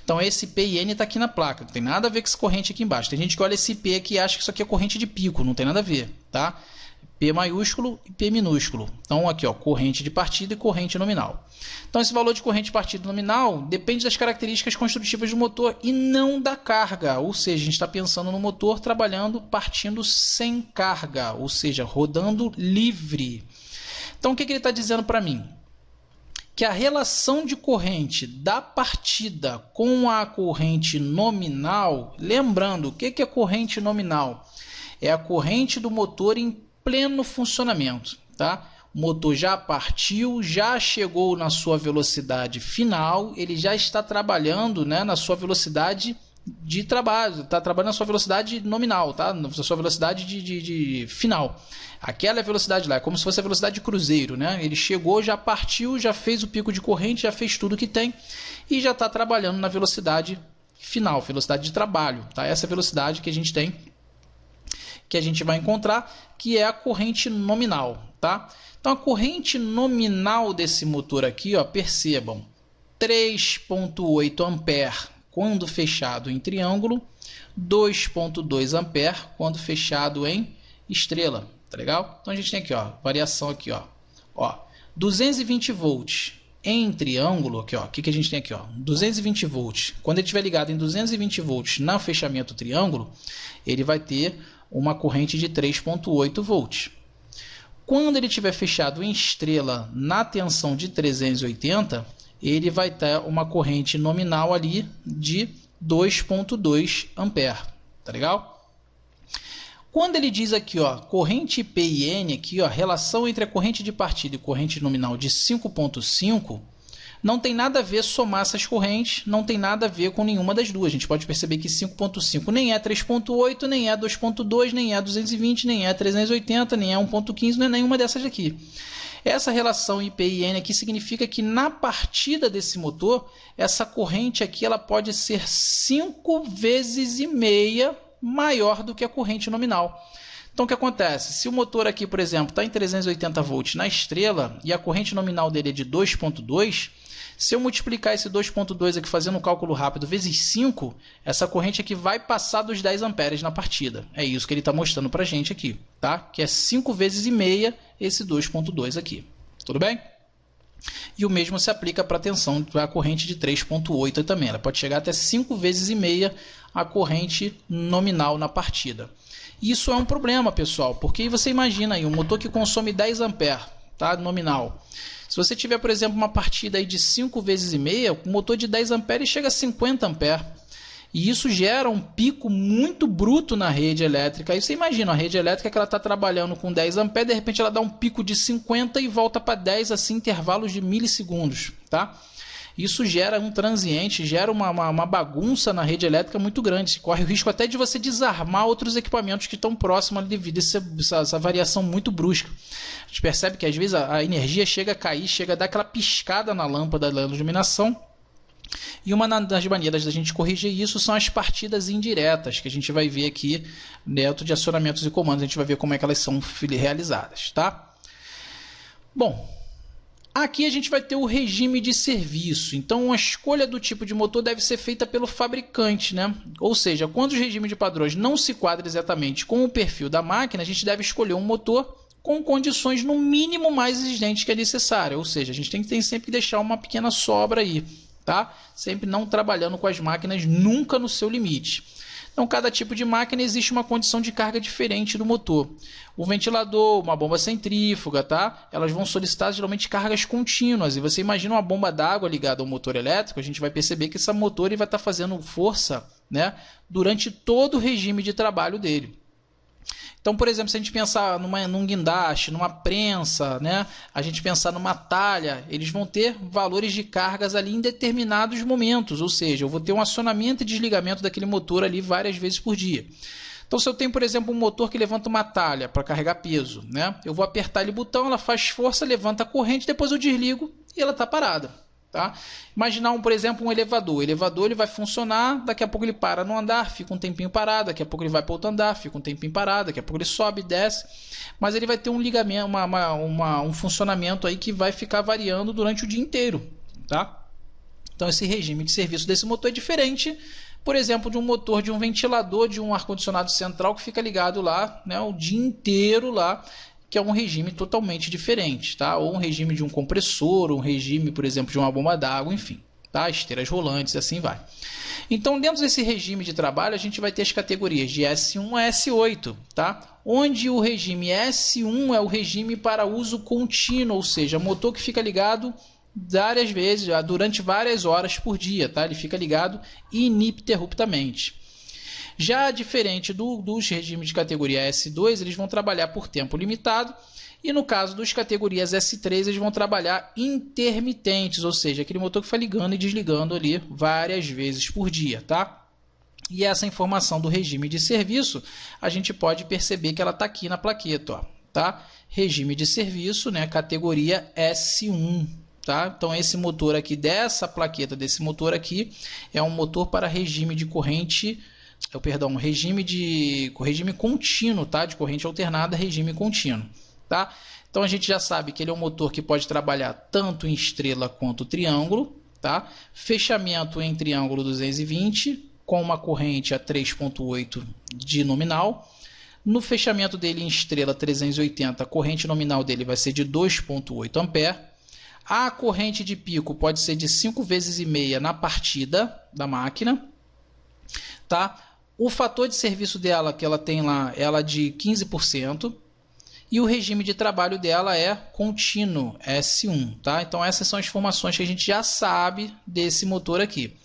Então esse P e N está aqui na placa, não tem nada a ver com essa corrente aqui embaixo. Tem gente que olha esse P aqui e acha que isso aqui é corrente de pico, não tem nada a ver, tá? P maiúsculo e P minúsculo. Então aqui, ó, corrente de partida e corrente nominal. Então esse valor de corrente de partida nominal depende das características construtivas do motor e não da carga. Ou seja, a gente está pensando no motor trabalhando, partindo sem carga, ou seja, rodando livre. Então o que ele está dizendo para mim? Que a relação de corrente da partida com a corrente nominal, lembrando, o que é corrente nominal? É a corrente do motor em pleno funcionamento, tá? O motor já partiu, já chegou na sua velocidade final, ele já está trabalhando, né, na sua velocidade de trabalho, está trabalhando na sua velocidade nominal, tá? Na sua velocidade de final. Aquela velocidade lá, é como se fosse a velocidade de cruzeiro, né? Ele chegou, já partiu, já fez o pico de corrente, já fez tudo que tem e já está trabalhando na velocidade final, velocidade de trabalho, tá? Essa é a velocidade que a gente tem, que a gente vai encontrar, que é a corrente nominal, tá? Então a corrente nominal desse motor aqui, ó, percebam, 3,8 ampere quando fechado em triângulo, 2,2 ampere quando fechado em estrela, tá legal? Então a gente tem aqui, ó, variação aqui, ó, 220 volts em triângulo, aqui, ó, o que a gente tem aqui, ó, 220 volts. Quando ele estiver ligado em 220 volts no fechamento triângulo, ele vai ter uma corrente de 3,8 volts. Quando ele estiver fechado em estrela na tensão de 380, ele vai ter uma corrente nominal ali de 2,2 ampere, tá legal? Quando ele diz aqui, ó, corrente P e N, aqui, ó, relação entre a corrente de partida e corrente nominal de 5,5, não tem nada a ver somar essas correntes, não tem nada a ver com nenhuma das duas. A gente pode perceber que 5,5 nem é 3,8, nem é 2,2, nem é 220, nem é 380, nem é 1,15, não é nenhuma dessas aqui. Essa relação IP e N aqui significa que na partida desse motor, essa corrente aqui ela pode ser 5 vezes e meia maior do que a corrente nominal. Então o que acontece? Se o motor aqui, por exemplo, está em 380 volts na estrela e a corrente nominal dele é de 2,2, se eu multiplicar esse 2,2 aqui fazendo um cálculo rápido vezes 5, essa corrente aqui vai passar dos 10 amperes na partida. É isso que ele está mostrando para a gente aqui, tá? Que é 5 vezes e meia esse 2,2 aqui. Tudo bem? E o mesmo se aplica para a tensão da corrente de 3,8 também. Ela pode chegar até 5 vezes e meia a corrente nominal na partida. Isso é um problema, pessoal, porque você imagina aí um motor que consome 10 amperes, tá? Nominal. Se você tiver, por exemplo, uma partida aí de 5 vezes e meia, o motor de 10 amperes chega a 50 amperes. E isso gera um pico muito bruto na rede elétrica. Aí você imagina, a rede elétrica que ela está trabalhando com 10 amperes, de repente ela dá um pico de 50 e volta para 10, assim, intervalos de milissegundos, tá? Isso gera um transiente, gera uma bagunça na rede elétrica muito grande. Corre o risco até de você desarmar outros equipamentos que estão próximos devido a essa variação muito brusca. A gente percebe que às vezes a energia chega a cair, chega a dar aquela piscada na lâmpada da iluminação. E uma das maneiras da gente corrigir isso são as partidas indiretas, que a gente vai ver aqui dentro de acionamentos e comandos. A gente vai ver como é que elas são realizadas, tá? Bom, aqui a gente vai ter o regime de serviço. Então a escolha do tipo de motor deve ser feita pelo fabricante, né? Ou seja, quando o regime de padrões não se quadra exatamente com o perfil da máquina, a gente deve escolher um motor com condições no mínimo mais exigentes que é necessário. Ou seja, a gente tem sempre que deixar uma pequena sobra aí, tá? Sempre não trabalhando com as máquinas nunca no seu limite. Então, cada tipo de máquina existe uma condição de carga diferente do motor. O ventilador, uma bomba centrífuga, tá? Elas vão solicitar geralmente cargas contínuas. E você imagina uma bomba d'água ligada ao motor elétrico, a gente vai perceber que esse motor ele vai estar fazendo força, né, durante todo o regime de trabalho dele. Então, por exemplo, se a gente pensar num guindaste, numa prensa, né? A gente pensar numa talha, eles vão ter valores de cargas ali em determinados momentos, ou seja, eu vou ter um acionamento e desligamento daquele motor ali várias vezes por dia. Então, se eu tenho, por exemplo, um motor que levanta uma talha para carregar peso, né? Eu vou apertar ali o botão, ela faz força, levanta a corrente, depois eu desligo e ela está parada. Tá? Imaginar, por exemplo, um elevador. O elevador ele vai funcionar, daqui a pouco ele para no andar, fica um tempinho parado, daqui a pouco ele vai para outro andar, fica um tempinho parado, daqui a pouco ele sobe, desce, mas ele vai ter um ligamento, um funcionamento aí que vai ficar variando durante o dia inteiro. Tá? Então esse regime de serviço desse motor é diferente, por exemplo, de um motor de um ventilador de um ar-condicionado central que fica ligado lá, né, o dia inteiro lá, que é um regime totalmente diferente, tá? Ou um regime de um compressor, um regime, por exemplo, de uma bomba d'água, enfim, tá? Esteiras rolantes e assim vai. Então, dentro desse regime de trabalho, a gente vai ter as categorias de S1 a S8, tá? Onde o regime S1 é o regime para uso contínuo, ou seja, motor que fica ligado várias vezes, durante várias horas por dia, tá? Ele fica ligado ininterruptamente. Já diferente dos regimes de categoria S2, eles vão trabalhar por tempo limitado, e no caso dos categorias S3, eles vão trabalhar intermitentes, ou seja, aquele motor que vai ligando e desligando ali várias vezes por dia, tá? E essa informação do regime de serviço, a gente pode perceber que ela está aqui na plaqueta, ó, tá? Regime de serviço, né? Categoria S1. Tá? Então esse motor aqui, dessa plaqueta desse motor aqui, é um motor para regime de corrente, regime contínuo, tá? De corrente alternada, regime contínuo, tá? Então a gente já sabe que ele é um motor que pode trabalhar tanto em estrela quanto triângulo, tá? Fechamento em triângulo 220 com uma corrente a 3.8 de nominal. No fechamento dele em estrela 380, a corrente nominal dele vai ser de 2.8 ampere. A corrente de pico pode ser de 5 vezes e meia na partida da máquina, tá? O fator de serviço dela, que ela tem lá, ela de 15%, e o regime de trabalho dela é contínuo, S1, tá? Então essas são as informações que a gente já sabe desse motor aqui.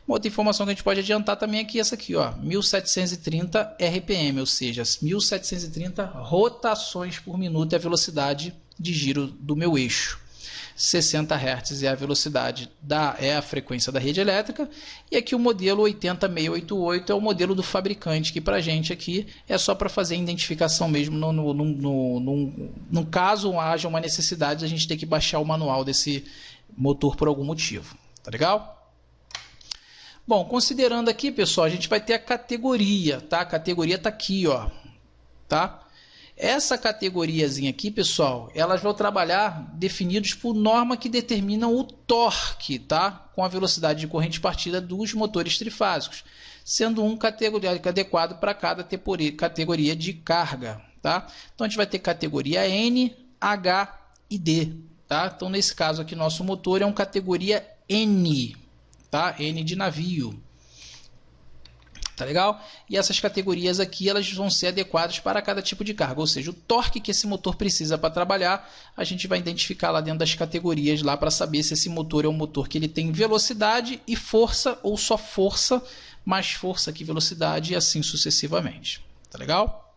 Uma outra informação que a gente pode adiantar também é que essa aqui, ó, 1730 RPM, ou seja, 1730 rotações por minuto é a velocidade de giro do meu eixo. 60 Hz é a velocidade, é a frequência da rede elétrica, e aqui o modelo 80688 é o modelo do fabricante, que para a gente aqui é só para fazer a identificação mesmo, no caso haja uma necessidade, a gente ter que baixar o manual desse motor por algum motivo, tá legal? Bom, considerando aqui, pessoal, a gente vai ter a categoria, tá? A categoria está aqui, ó, tá? Essa categoriazinha aqui, pessoal, elas vão trabalhar definidos por norma que determinam o torque, tá? Com a velocidade de corrente partida dos motores trifásicos, sendo um adequado para cada categoria de carga, tá? Então a gente vai ter categoria N, H e D, tá? Então nesse caso aqui nosso motor é um categoria N, tá? N de navio. Tá legal? E essas categorias aqui elas vão ser adequadas para cada tipo de carga, ou seja, o torque que esse motor precisa para trabalhar, a gente vai identificar lá dentro das categorias lá para saber se esse motor é um motor que ele tem velocidade e força, ou só força, mais força que velocidade, e assim sucessivamente. Tá legal?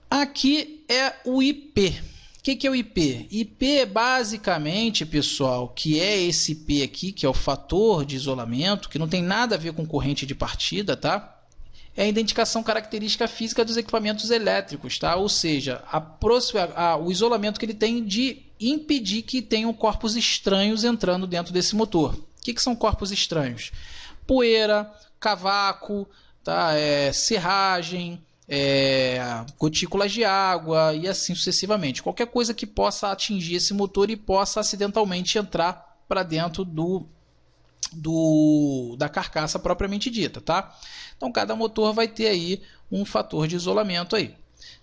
Aqui é o IP. O que é o IP? IP basicamente, pessoal, que é esse IP aqui, que é o fator de isolamento, que não tem nada a ver com corrente de partida, tá? É a identificação característica física dos equipamentos elétricos, tá? Ou seja, o isolamento que ele tem de impedir que tenham corpos estranhos entrando dentro desse motor. O que são corpos estranhos? Poeira, cavaco, tá? Serragem, gotículas de água e assim sucessivamente. Qualquer coisa que possa atingir esse motor e possa acidentalmente entrar para dentro da carcaça propriamente dita, tá? Então cada motor vai ter aí um fator de isolamento aí.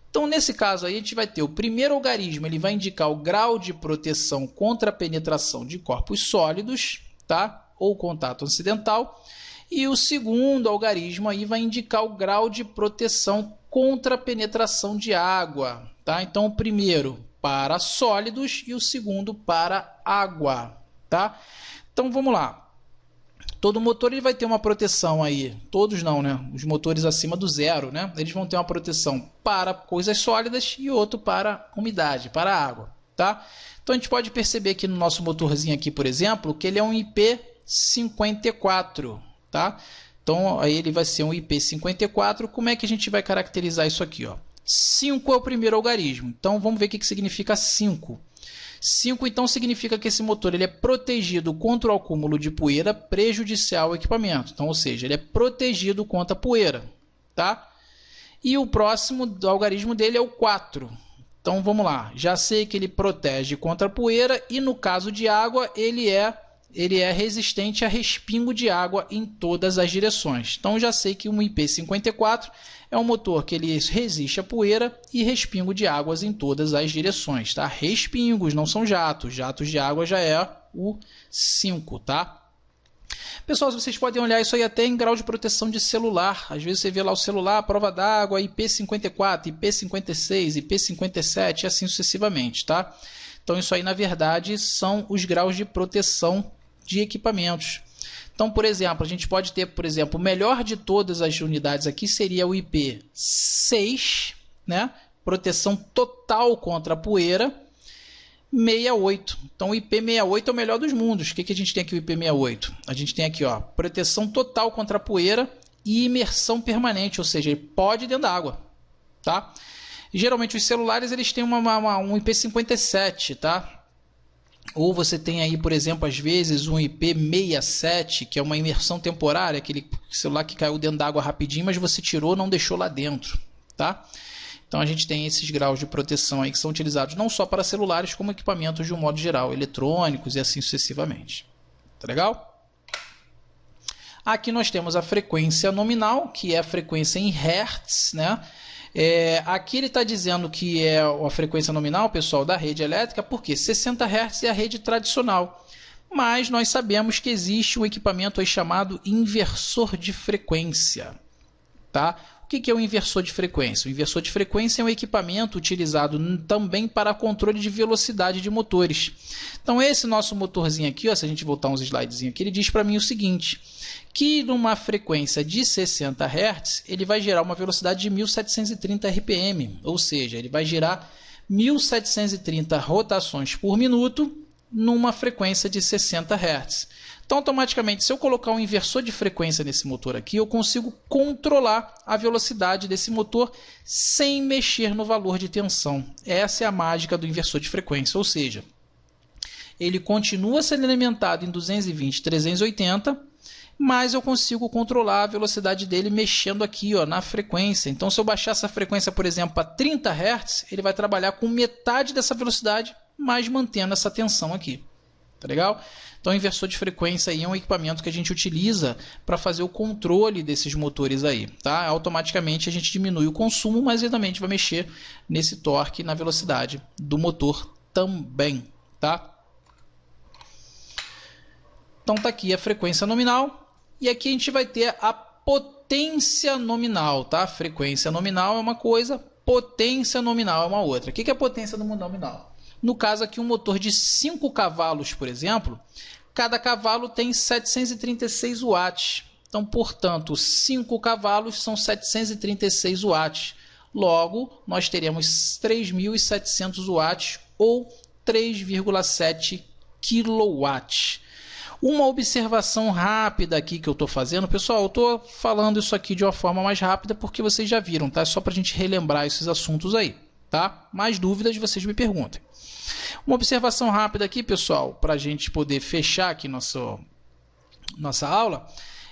Então nesse caso aí a gente vai ter o primeiro algarismo, ele vai indicar o grau de proteção contra a penetração de corpos sólidos, tá? Ou contato acidental. E o segundo algarismo aí vai indicar o grau de proteção contra a penetração de água, tá? Então o primeiro para sólidos e o segundo para água, tá? Então vamos lá. Todo motor ele vai ter uma proteção aí, todos não, né? Os motores acima do zero, né? Eles vão ter uma proteção para coisas sólidas e outro para umidade, para água, tá? Então a gente pode perceber aqui no nosso motorzinho aqui, por exemplo, que ele é um IP54, tá? Então aí ele vai ser um IP54. Como é que a gente vai caracterizar isso aqui, ó? 5 é o primeiro algarismo. Então vamos ver o que significa 5. 5 então significa que esse motor ele é protegido contra o acúmulo de poeira prejudicial ao equipamento. Então, ou seja, ele é protegido contra a poeira, tá? E o próximo do algarismo dele é o 4. Então vamos lá, já sei que ele protege contra a poeira e no caso de água ele é resistente a respingo de água em todas as direções. Então já sei que um IP54 é um motor que ele resiste à poeira e respingo de águas em todas as direções, tá? Respingos, não são jatos. Jatos de água já é o 5, tá? Pessoal, vocês podem olhar isso aí até em grau de proteção de celular. Às vezes você vê lá o celular, prova d'água, IP54, IP56, IP57 e assim sucessivamente, tá? Então isso aí na verdade são os graus de proteção de equipamentos. Então, por exemplo, a gente pode ter, por exemplo, o melhor de todas as unidades aqui seria o IP6, né? Proteção total contra a poeira, 68. Então, o IP68 é o melhor dos mundos. O que a gente tem aqui, o IP68? A gente tem aqui, ó, proteção total contra a poeira e imersão permanente, ou seja, ele pode ir dentro da água, tá? E, geralmente, os celulares eles têm um IP57, tá? Ou você tem aí, por exemplo, às vezes um IP67, que é uma imersão temporária, aquele celular que caiu dentro da água rapidinho, mas você tirou, não deixou lá dentro, tá? Então a gente tem esses graus de proteção aí que são utilizados não só para celulares, como equipamentos de um modo geral, eletrônicos e assim sucessivamente. Tá legal? Aqui nós temos a frequência nominal, que é a frequência em Hertz, né? Aqui ele está dizendo que é a frequência nominal, pessoal, da rede elétrica, porque 60 Hz é a rede tradicional. Mas nós sabemos que existe um equipamento aí chamado inversor de frequência. Tá? O que é o inversor de frequência? O inversor de frequência é um equipamento utilizado também para controle de velocidade de motores. Então esse nosso motorzinho aqui, ó, se a gente voltar uns slidezinhos aqui, ele diz para mim o seguinte, que numa frequência de 60 Hz, ele vai gerar uma velocidade de 1730 RPM, ou seja, ele vai gerar 1730 rotações por minuto numa frequência de 60 Hz. Então, automaticamente, se eu colocar um inversor de frequência nesse motor aqui, eu consigo controlar a velocidade desse motor sem mexer no valor de tensão. Essa é a mágica do inversor de frequência, ou seja, ele continua sendo alimentado em 220, 380, mas eu consigo controlar a velocidade dele mexendo aqui, ó, na frequência. Então, se eu baixar essa frequência, por exemplo, para 30 Hz, ele vai trabalhar com metade dessa velocidade, mas mantendo essa tensão aqui. Tá legal? Então, o inversor de frequência aí é um equipamento que a gente utiliza para fazer o controle desses motores aí. Tá? Automaticamente a gente diminui o consumo, mas também a gente vai mexer nesse torque, na velocidade do motor também. Tá? Então, tá aqui a frequência nominal. E aqui a gente vai ter a potência nominal, tá? Frequência nominal é uma coisa, potência nominal é uma outra. O que é potência nominal? No caso aqui, um motor de 5 cavalos, por exemplo, cada cavalo tem 736 watts. Então, portanto, 5 cavalos são 736 watts. Logo, nós teremos 3.700 watts ou 3,7 quilowatts. Uma observação rápida aqui que eu estou fazendo, pessoal, eu estou falando isso aqui de uma forma mais rápida porque vocês já viram, tá? Só para a gente relembrar esses assuntos aí, tá? Mais dúvidas vocês me perguntem. Uma observação rápida aqui, pessoal, para a gente poder fechar aqui nossa aula,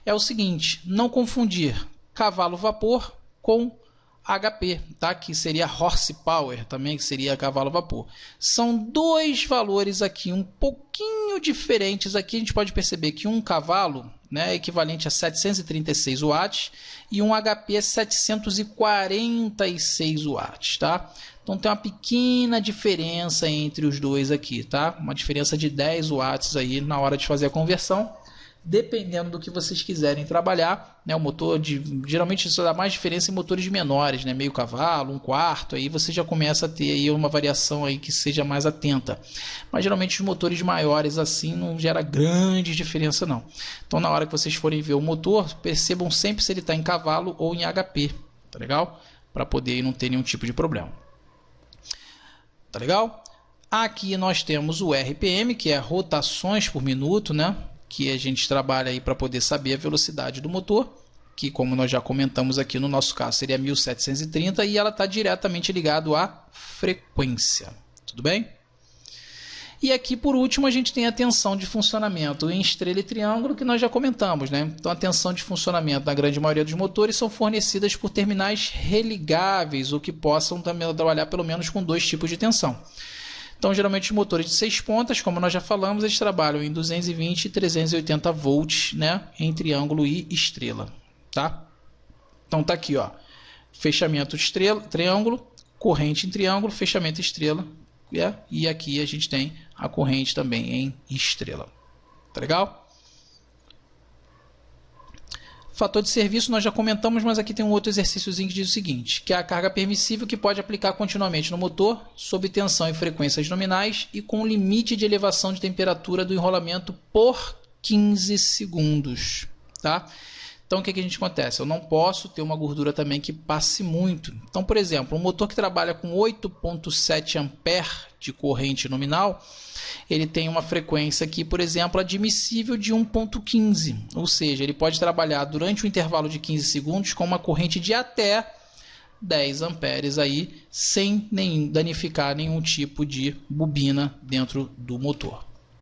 é o seguinte, não confundir cavalo vapor com HP, tá? Que seria horsepower também, que seria cavalo vapor. São dois valores aqui um pouquinho diferentes. Aqui a gente pode perceber que um cavalo, né, é equivalente a 736 watts e um HP é 746 watts, tá? Então tem uma pequena diferença entre os dois aqui, tá? Uma diferença de 10 watts aí na hora de fazer a conversão. Dependendo do que vocês quiserem trabalhar, né, o motor geralmente isso dá mais diferença em motores menores, né, meio cavalo, 1/4, aí você já começa a ter aí uma variação aí que seja mais atenta. Mas geralmente os motores maiores assim não gera grande diferença não. Então na hora que vocês forem ver o motor, percebam sempre se ele está em cavalo ou em HP, tá legal? Para poder não ter nenhum tipo de problema. Tá legal? Aqui nós temos o RPM, que é rotações por minuto, né? Que a gente trabalha aí para poder saber a velocidade do motor, que como nós já comentamos aqui no nosso caso seria 1730 e ela está diretamente ligado à frequência, tudo bem? E aqui, por último, a gente tem a tensão de funcionamento em estrela e triângulo, que nós já comentamos, né? Então, a tensão de funcionamento na grande maioria dos motores são fornecidas por terminais religáveis, ou que possam também trabalhar pelo menos com 2 tipos de tensão. Então, geralmente, os motores de 6 pontas, como nós já falamos, eles trabalham em 220 e 380 volts, né? Em triângulo e estrela, tá? Então, tá aqui, ó. Fechamento estrela, triângulo, corrente em triângulo, fechamento estrela. E aqui a gente tem a corrente também em estrela. Tá legal? Fator de serviço nós já comentamos, mas aqui tem um outro exercíciozinho que diz o seguinte, que é a carga permissível que pode aplicar continuamente no motor, sob tensão e frequências nominais e com limite de elevação de temperatura do enrolamento por 15 segundos. Tá? Então, o que a gente acontece? Eu não posso ter uma gordura também que passe muito. Então, por exemplo, um motor que trabalha com 8,7 ampere de corrente nominal, ele tem uma frequência aqui, por exemplo, admissível de 1,15. Ou seja, ele pode trabalhar durante um intervalo de 15 segundos com uma corrente de até 10 amperes aí, sem danificar nenhum tipo de bobina dentro do motor.